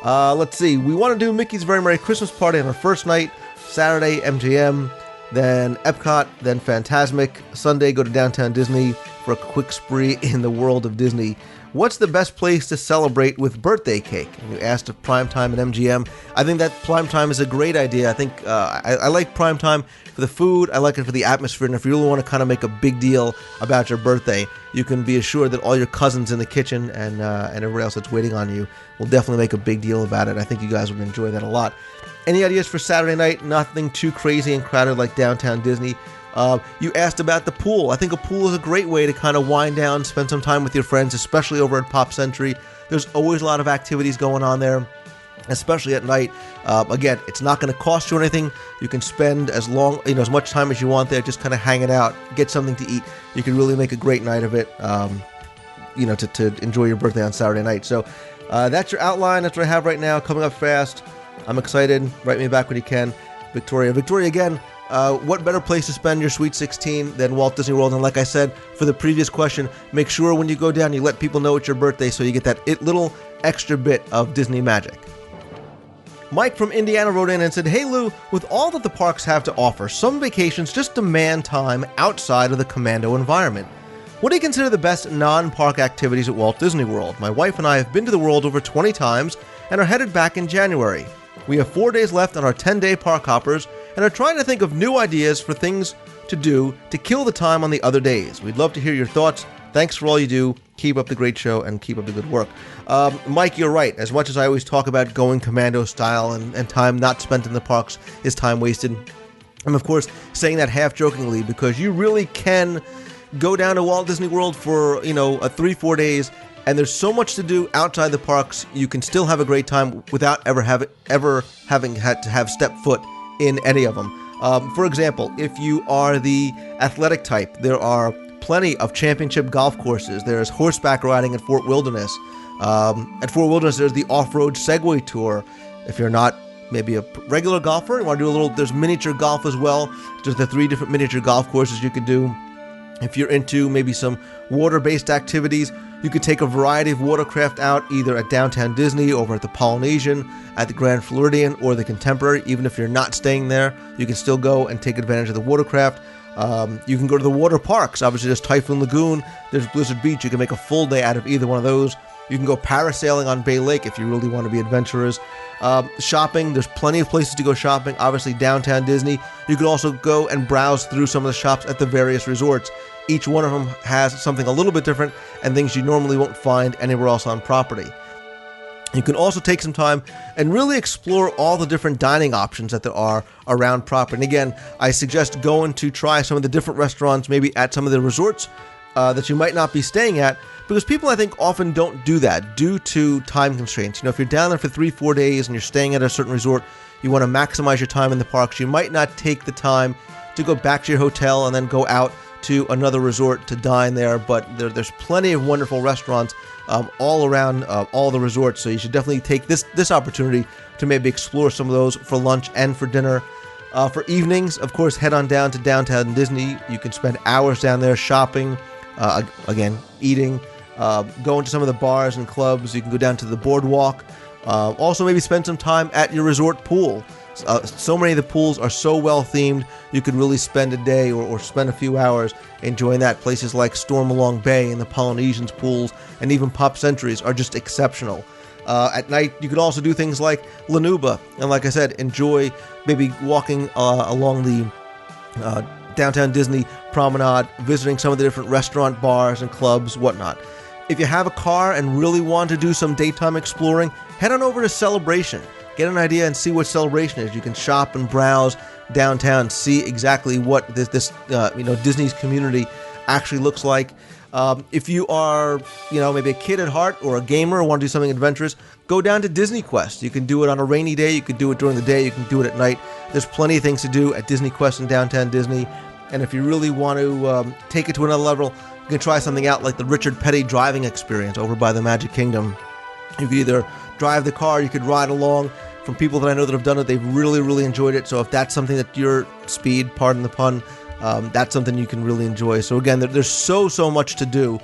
Let's see. We want to do Mickey's Very Merry Christmas Party on our first night. Saturday, MGM. Then Epcot. Then Fantasmic. Sunday, go to Downtown Disney for a quick spree in the world of Disney. What's the best place to celebrate with birthday cake? And you asked if Primetime at MGM. I think that Primetime is a great idea. I think I like Primetime for the food. I like it for the atmosphere. And if you really want to kind of make a big deal about your birthday, you can be assured that all your cousins in the kitchen and everybody else that's waiting on you will definitely make a big deal about it. I think you guys would enjoy that a lot. Any ideas for Saturday night? Nothing too crazy and crowded like Downtown Disney. You asked about the pool. I think a pool is a great way to kind of wind down, spend some time with your friends, especially over at Pop Century. There's always a lot of activities going on there, especially at night. Again, it's not going to cost you anything. You can spend as much time as you want there, just kind of hanging out, get something to eat. You can really make a great night of it, to enjoy your birthday on Saturday night. So that's your outline. That's what I have right now, coming up fast. I'm excited. Write me back when you can. Victoria, again, what better place to spend your Sweet 16 than Walt Disney World? And like I said, for the previous question, make sure when you go down, you let people know it's your birthday so you get that little extra bit of Disney magic. Mike from Indiana wrote in and said, "Hey Lou, with all that the parks have to offer, some vacations just demand time outside of the commando environment. What do you consider the best non-park activities at Walt Disney World? My wife and I have been to the world over 20 times and are headed back in January. We have 4 days left on our 10-day park hoppers and are trying to think of new ideas for things to do to kill the time on the other days. We'd love to hear your thoughts. Thanks for all you do. Keep up the great show and keep up the good work." Mike, you're right. As much as I always talk about going commando style and time not spent in the parks is time wasted, I'm of course saying that half jokingly because you really can go down to Walt Disney World for, 3-4 days, and there's so much to do outside the parks. You can still have a great time without ever having had to have step foot in any of them. For example, if you are the athletic type, there are plenty of championship golf courses. There's horseback riding at Fort Wilderness. At Fort Wilderness, there's the off-road Segway Tour. If you're not maybe a regular golfer, you want to do there's miniature golf as well. There's the 3 different miniature golf courses you could do. If you're into maybe some water-based activities, you could take a variety of watercraft out either at Downtown Disney, over at the Polynesian, at the Grand Floridian, or the Contemporary. Even if you're not staying there, you can still go and take advantage of the watercraft. You can go to the water parks. Obviously, there's Typhoon Lagoon, there's Blizzard Beach. You can make a full day out of either one of those. You can go parasailing on Bay Lake if you really want to be adventurous. Shopping, there's plenty of places to go shopping. Obviously, Downtown Disney. You could also go and browse through some of the shops at the various resorts. Each one of them has something a little bit different and things you normally won't find anywhere else on property. You can also take some time and really explore all the different dining options that there are around property. And again, I suggest going to try some of the different restaurants, maybe at some of the resorts that you might not be staying at, because people, I think, often don't do that due to time constraints. If you're down there for 3-4 days and you're staying at a certain resort, you want to maximize your time in the parks. You might not take the time to go back to your hotel and then go out to another resort to dine there, but there's plenty of wonderful restaurants all around all the resorts, so you should definitely take this opportunity to maybe explore some of those for lunch and for dinner. For evenings, of course, head on down to Downtown Disney. You can spend hours down there shopping, again, eating, going to some of the bars and clubs. You can go down to the boardwalk. Also, maybe spend some time at your resort pool. So many of the pools are so well themed, you could really spend a day or spend a few hours enjoying that. Places like Stormalong Bay and the Polynesians pools and even Pop Centuries are just exceptional. At night, you could also do things like Lanuba, and like I said, enjoy maybe walking along the downtown Disney promenade, visiting some of the different restaurant, bars, and clubs, whatnot. If you have a car and really want to do some daytime exploring, head on over to Celebration. Get an idea and see what Celebration is. You can shop and browse downtown, see exactly what this Disney's community actually looks like. If you are, maybe a kid at heart or a gamer or want to do something adventurous, go down to Disney Quest. You can do it on a rainy day. You can do it during the day. You can do it at night. There's plenty of things to do at Disney Quest in downtown Disney. And if you really want to take it to another level, you can try something out like the Richard Petty driving experience over by the Magic Kingdom. You could either drive the car, you could ride along. From people that I know that have done it, they've really, really enjoyed it. So if that's something that your speed, pardon the pun, that's something you can really enjoy. So again, there's so much to do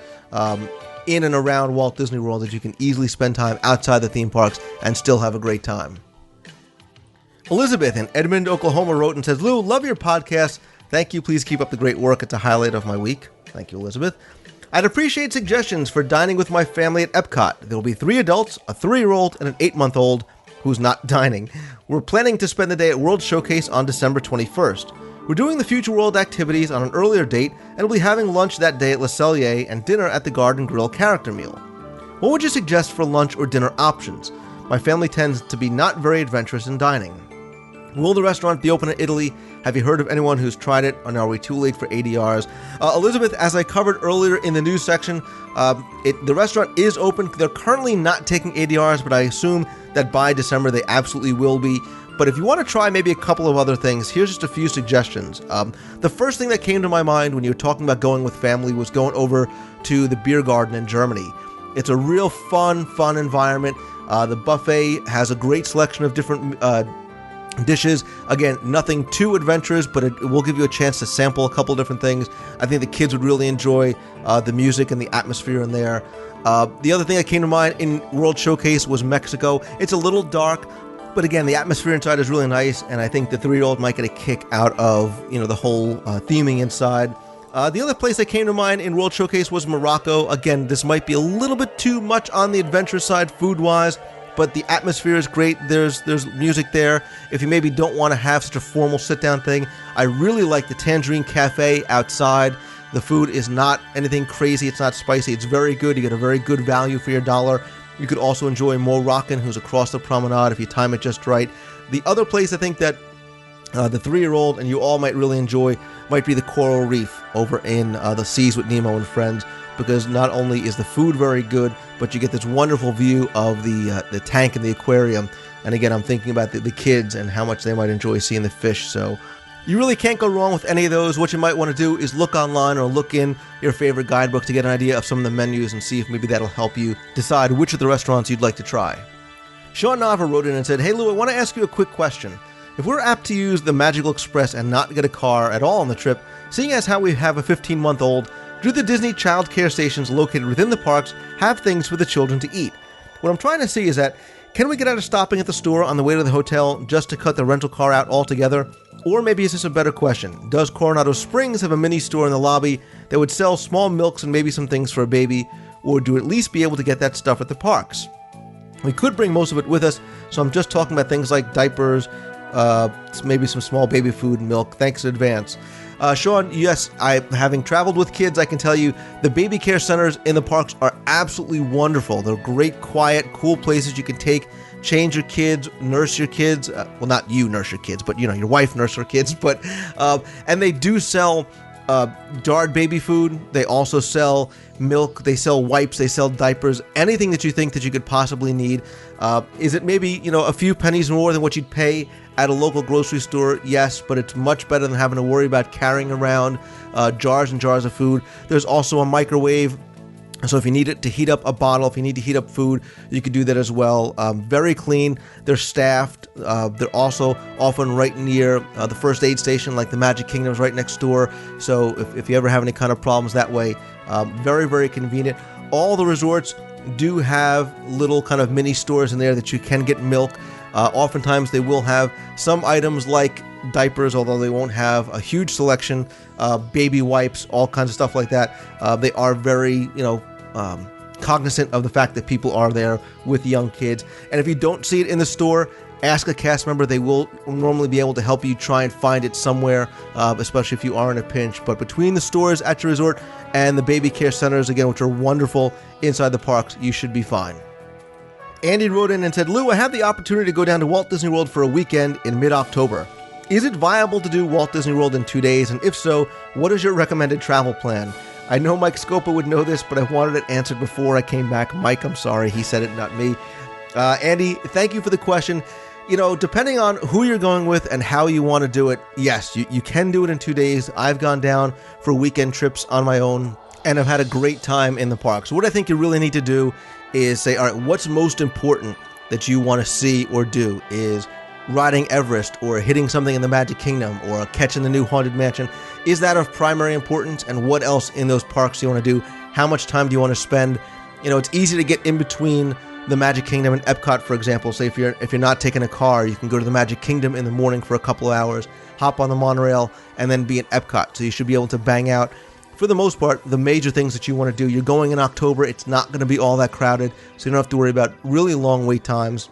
in and around Walt Disney World that you can easily spend time outside the theme parks and still have a great time. Elizabeth in Edmond, Oklahoma wrote and says, Lou, love your podcast. Thank you. Please keep up the great work. It's a highlight of my week. Thank you, Elizabeth. I'd appreciate suggestions for dining with my family at Epcot. There will be 3 adults, a 3-year-old, and an 8-month-old who's not dining. We're planning to spend the day at World Showcase on December 21st. We're doing the Future World activities on an earlier date, and we'll be having lunch that day at Le Cellier and dinner at the Garden Grill character meal. What would you suggest for lunch or dinner options? My family tends to be not very adventurous in dining. Will the restaurant be open in Italy? Have you heard of anyone who's tried it? And are we too late for ADRs? Elizabeth, as I covered earlier in the news section, the restaurant is open. They're currently not taking ADRs, but I assume that by December they absolutely will be. But if you want to try maybe a couple of other things, here's just a few suggestions. The first thing that came to my mind when you were talking about going with family was going over to the beer garden in Germany. It's a real fun environment. The buffet has a great selection of different dishes. Again, nothing too adventurous, but it will give you a chance to sample a couple different things. I think the kids would really enjoy the music and the atmosphere in there. The other thing that came to mind in World Showcase was Mexico. It's a little dark, but again, the atmosphere inside is really nice, and I think the 3-year-old might get a kick out of the whole theming inside. The other place that came to mind in World Showcase was Morocco. Again, this might be a little bit too much on the adventure side food-wise, but the atmosphere is great. There's music there. If you maybe don't want to have such a formal sit-down thing, I really like the Tangerine Cafe outside. The food is not anything crazy. It's not spicy. It's very good. You get a very good value for your dollar. You could also enjoy Moroccan, who's across the promenade if you time it just right. The other place I think that the 3-year-old and you all might really enjoy might be the Coral Reef over in the Seas with Nemo and Friends, because not only is the food very good, but you get this wonderful view of the tank and the aquarium. And again, I'm thinking about the kids and how much they might enjoy seeing the fish. So you really can't go wrong with any of those. What you might want to do is look online or look in your favorite guidebook to get an idea of some of the menus and see if maybe that'll help you decide which of the restaurants you'd like to try. Sean Nava wrote in and said, Hey Lou, I want to ask you a quick question. If we're apt to use the Magical Express and not get a car at all on the trip, seeing as how we have a 15-month-old, do the Disney child care stations located within the parks have things for the children to eat? What I'm trying to see is that, can we get out of stopping at the store on the way to the hotel just to cut the rental car out altogether? Or maybe is this a better question? Does Coronado Springs have a mini store in the lobby that would sell small milks and maybe some things for a baby? Or do we at least be able to get that stuff at the parks? We could bring most of it with us, so I'm just talking about things like diapers, maybe some small baby food and milk. Thanks in advance. Sean, yes, having traveled with kids, I can tell you the baby care centers in the parks are absolutely wonderful. They're great, quiet, cool places you can take, change your kids, nurse your kids. Well, not you nurse your kids, but your wife nurse her kids. But and they do sell jarred baby food. They also sell milk. They sell wipes. They sell diapers. Anything that you think that you could possibly need. Is it maybe a few pennies more than what you'd pay at a local grocery store? Yes, but it's much better than having to worry about carrying around jars and jars of food. There's also a microwave. So if you need it to heat up a bottle, if you need to heat up food, you could do that as well. Very clean. They're staffed. They're also often right near the first aid station, like the Magic Kingdom is right next door. So if you ever have any kind of problems that way, very, very convenient. All the resorts do have little kind of mini stores in there that you can get milk. Oftentimes they will have some items like diapers, although they won't have a huge selection, baby wipes, all kinds of stuff like that. They are very, cognizant of the fact that people are there with young kids. And if you don't see it in the store, ask a cast member. They will normally be able to help you try and find it somewhere, especially if you are in a pinch. But between the stores at your resort and the baby care centers, again, which are wonderful inside the parks, you should be fine. Andy wrote in and said, Lou, I had the opportunity to go down to Walt Disney World for a weekend in mid-October. Is it viable to do Walt Disney World in 2 days? And if so, what is your recommended travel plan? I know Mike Scopa would know this, but I wanted it answered before I came back. Mike, I'm sorry. He said it, not me. Andy, thank you for the question. Depending on who you're going with and how you want to do it, yes, you can do it in 2 days. I've gone down for weekend trips on my own, and I've had a great time in the park. So what I think you really need to do is say, all right, what's most important that you want to see or do? Is riding Everest or hitting something in the Magic Kingdom or catching the new Haunted Mansion? Is that of primary importance? And what else in those parks do you want to do? How much time do you want to spend? It's easy to get in between the Magic Kingdom and Epcot, for example. Say if you're not taking a car, you can go to the Magic Kingdom in the morning for a couple of hours, hop on the monorail, and then be at Epcot. So you should be able to bang out, for the most part, the major things that you want to do. You're going in October. It's not going to be all that crowded, so you don't have to worry about really long wait times.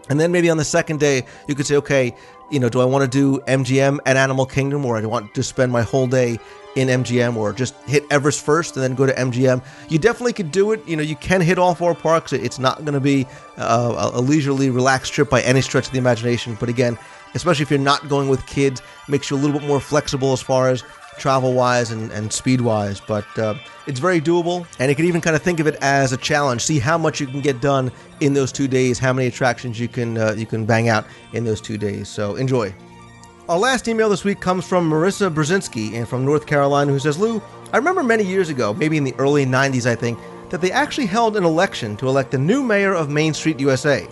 And then maybe on the second day, you could say, okay, do I want to do MGM at Animal Kingdom, or do I want to spend my whole day in MGM, or just hit Everest first and then go to MGM? You definitely could do it. You can hit all four parks. It's not going to be a leisurely, relaxed trip by any stretch of the imagination. But again, especially if you're not going with kids, makes you a little bit more flexible as far as travel-wise and speed-wise. But it's very doable, and you can even kind of think of it as a challenge. See how much you can get done in those 2 days, how many attractions you can bang out in those 2 days. So enjoy. Our last email this week comes from Marissa Brzezinski and from North Carolina, who says, Lou, I remember many years ago, maybe in the early 90s, I think, that they actually held an election to elect a new mayor of Main Street, USA.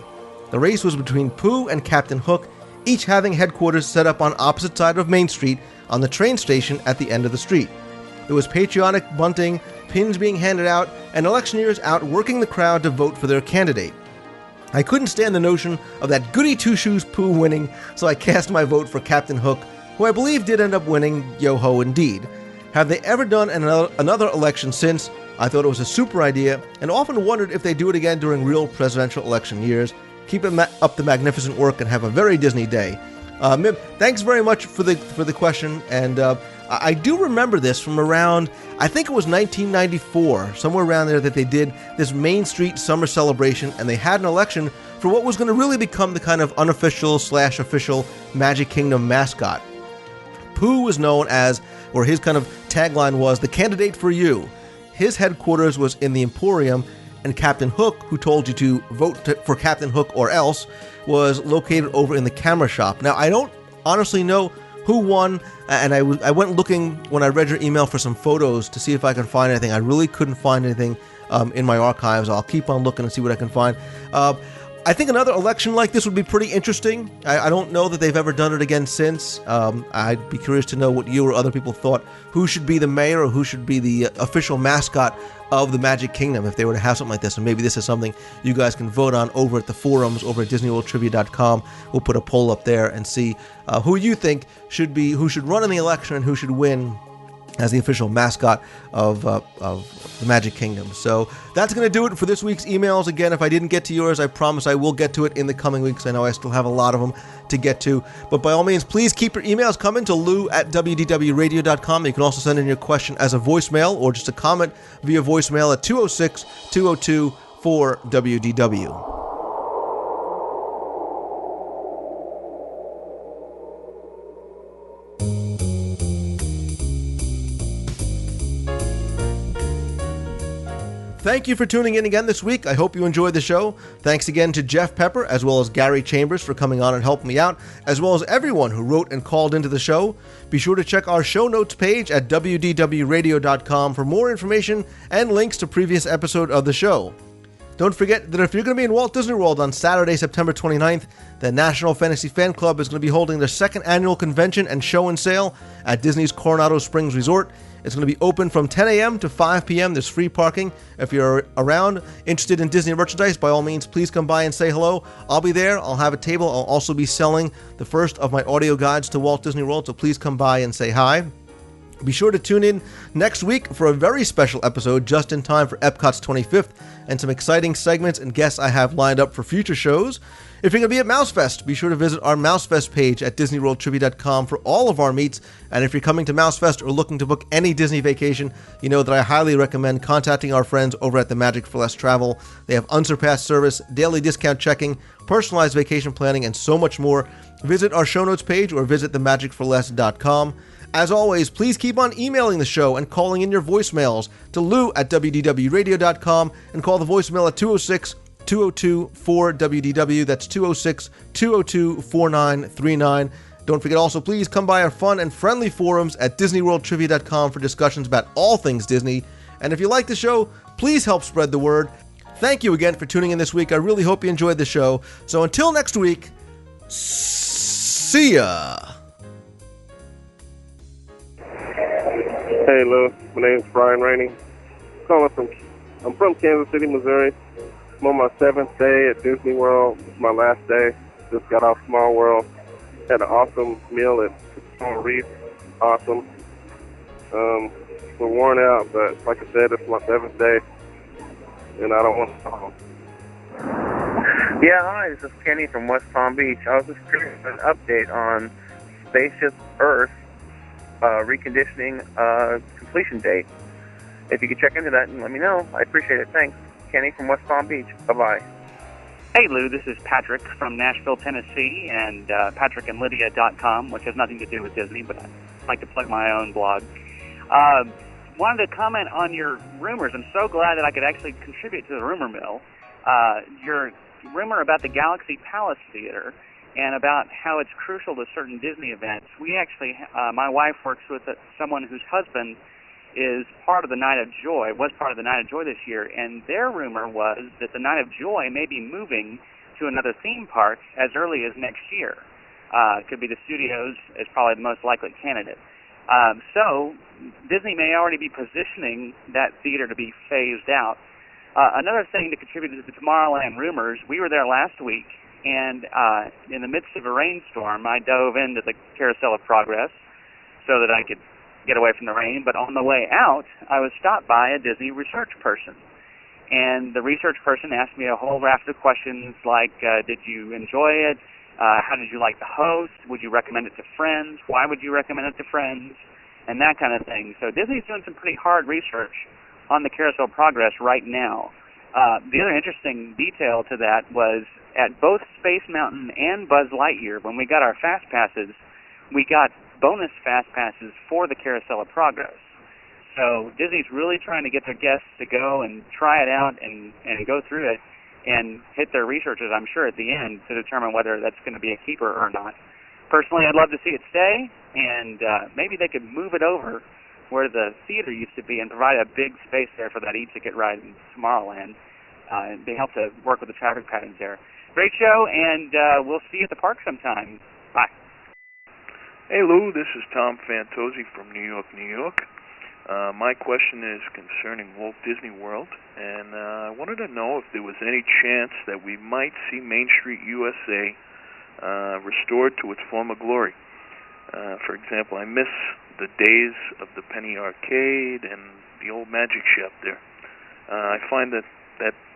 The race was between Pooh and Captain Hook, each having headquarters set up on opposite sides of Main Street on the train station at the end of the street. There was patriotic bunting, pins being handed out, and electioneers out working the crowd to vote for their candidate. I couldn't stand the notion of that goody two-shoes Pooh winning, so I cast my vote for Captain Hook, who I believe did end up winning, yo-ho indeed. Have they ever done another election since? I thought it was a super idea, and often wondered if they do it again during real presidential election years. Keep up the magnificent work and have a very Disney day. Mib, thanks very much for the question, and I do remember this from around, I think it was 1994, somewhere around there, that they did this Main Street summer celebration, and they had an election for what was going to really become the kind of unofficial/official Magic Kingdom mascot. Pooh was known as, or his kind of tagline was, the candidate for you. His headquarters was in the Emporium, and Captain Hook, who told you to vote for Captain Hook or else, was located over in the camera shop. Now, I don't honestly know who won, and I went looking when I read your email for some photos to see if I could find anything. I really couldn't find anything in my archives. I'll keep on looking and see what I can find. I think another election like this would be pretty interesting. I don't know that they've ever done it again since. I'd be curious to know what you or other people thought. Who should be the mayor, or who should be the official mascot of the Magic Kingdom if they were to have something like this? And maybe this is something you guys can vote on over at the forums over at DisneyWorldTrivia.com. We'll put a poll up there and see who you think who should run in the election and who should win as the official mascot of the Magic Kingdom. So that's going to do it for this week's emails. Again, if I didn't get to yours, I promise I will get to it in the coming weeks. I know I still have a lot of them to get to. But by all means, please keep your emails coming to lou@wdwradio.com. You can also send in your question as a voicemail or just a comment via voicemail at 206-202-4WDW. Thank you for tuning in again this week. I hope you enjoyed the show. Thanks again to Jeff Pepper as well as Gary Chambers for coming on and helping me out, as well as everyone who wrote and called into the show. Be sure to check our show notes page at wdwradio.com for more information and links to previous episodes of the show. Don't forget that if you're going to be in Walt Disney World on Saturday, September 29th, the National Fantasy Fan Club is going to be holding their second annual convention and show and sale at Disney's Coronado Springs Resort. It's going to be open from 10 a.m. to 5 p.m. There's free parking. If you're around, interested in Disney merchandise, by all means, please come by and say hello. I'll be there. I'll have a table. I'll also be selling the first of my audio guides to Walt Disney World, so please come by and say hi. Be sure to tune in next week for a very special episode just in time for Epcot's 25th and some exciting segments and guests I have lined up for future shows. If you're going to be at MouseFest, be sure to visit our MouseFest page at DisneyWorldTrivia.com for all of our meets. And if you're coming to MouseFest or looking to book any Disney vacation, you know that I highly recommend contacting our friends over at the Magic for Less Travel. They have unsurpassed service, daily discount checking, personalized vacation planning, and so much more. Visit our show notes page or visit themagicforless.com. As always, please keep on emailing the show and calling in your voicemails to Lou at WDWRadio.com and call the voicemail at 206-202-4WDW. That's 206-202-4939. Don't forget also, please come by our fun and friendly forums at DisneyWorldTrivia.com for discussions about all things Disney. And if you like the show, please help spread the word. Thank you again for tuning in this week. I really hope you enjoyed the show. So until next week, see ya!
Hey, Lou. My name's Brian Rainey. I'm from Kansas City, Missouri. I'm on my 7th day at Disney World. It's my last day. Just got off Small World. Had an awesome meal at Coral Reef. Awesome. We're worn out, but like I said, it's my 7th day, and I don't want to go home.
Yeah, hi, this is Kenny from West Palm Beach. I was just curious for an update on Spaceship Earth reconditioning completion date. If you could check into that and let me know, I appreciate it. Thanks. Kenny from West Palm Beach. Bye-bye.
Hey, Lou, this is Patrick from Nashville, Tennessee, and patrickandlydia.com, which has nothing to do with Disney, but I like to plug my own blog. Wanted to comment on your rumors. I'm so glad that I could actually contribute to the rumor mill. Your rumor about the Galaxy Palace Theater and about how it's crucial to certain Disney events. We actually, my wife works with someone whose husband is part of the Night of Joy, was part of the Night of Joy this year, and their rumor was that the Night of Joy may be moving to another theme park as early as next year. It could be the studios as probably the most likely candidate. So Disney may already be positioning that theater to be phased out. Another thing to contribute to the Tomorrowland rumors, we were there last week, and in the midst of a rainstorm, I dove into the Carousel of Progress so that I could get away from the rain. But on the way out, I was stopped by a Disney research person. And the research person asked me a whole raft of questions like, did you enjoy it? How did you like the host? Would you recommend it to friends? Why would you recommend it to friends? And that kind of thing. So Disney's doing some pretty hard research on the Carousel of Progress right now. The other interesting detail to that was at both Space Mountain and Buzz Lightyear, when we got our Fast Passes, we got bonus Fast Passes for the Carousel of Progress. So Disney's really trying to get their guests to go and try it out and go through it and hit their researches, I'm sure, at the end to determine whether that's going to be a keeper or not. Personally, I'd love to see it stay, and maybe they could move it over where the theater used to be and provide a big space there for that e-ticket ride in Tomorrowland. And they help to work with the traffic patterns there. Great show, and we'll see you at the park sometime. Bye.
Hey, Lou, this is Tom Fantozzi from New York, New York. My question is concerning Walt Disney World, and I wanted to know if there was any chance that we might see Main Street USA restored to its former glory. For example, I miss the days of the Penny Arcade and the old Magic Shop there. I find that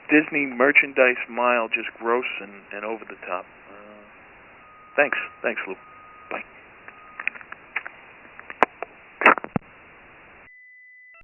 Disney merchandise mile just gross and over the top. Thanks, Lou.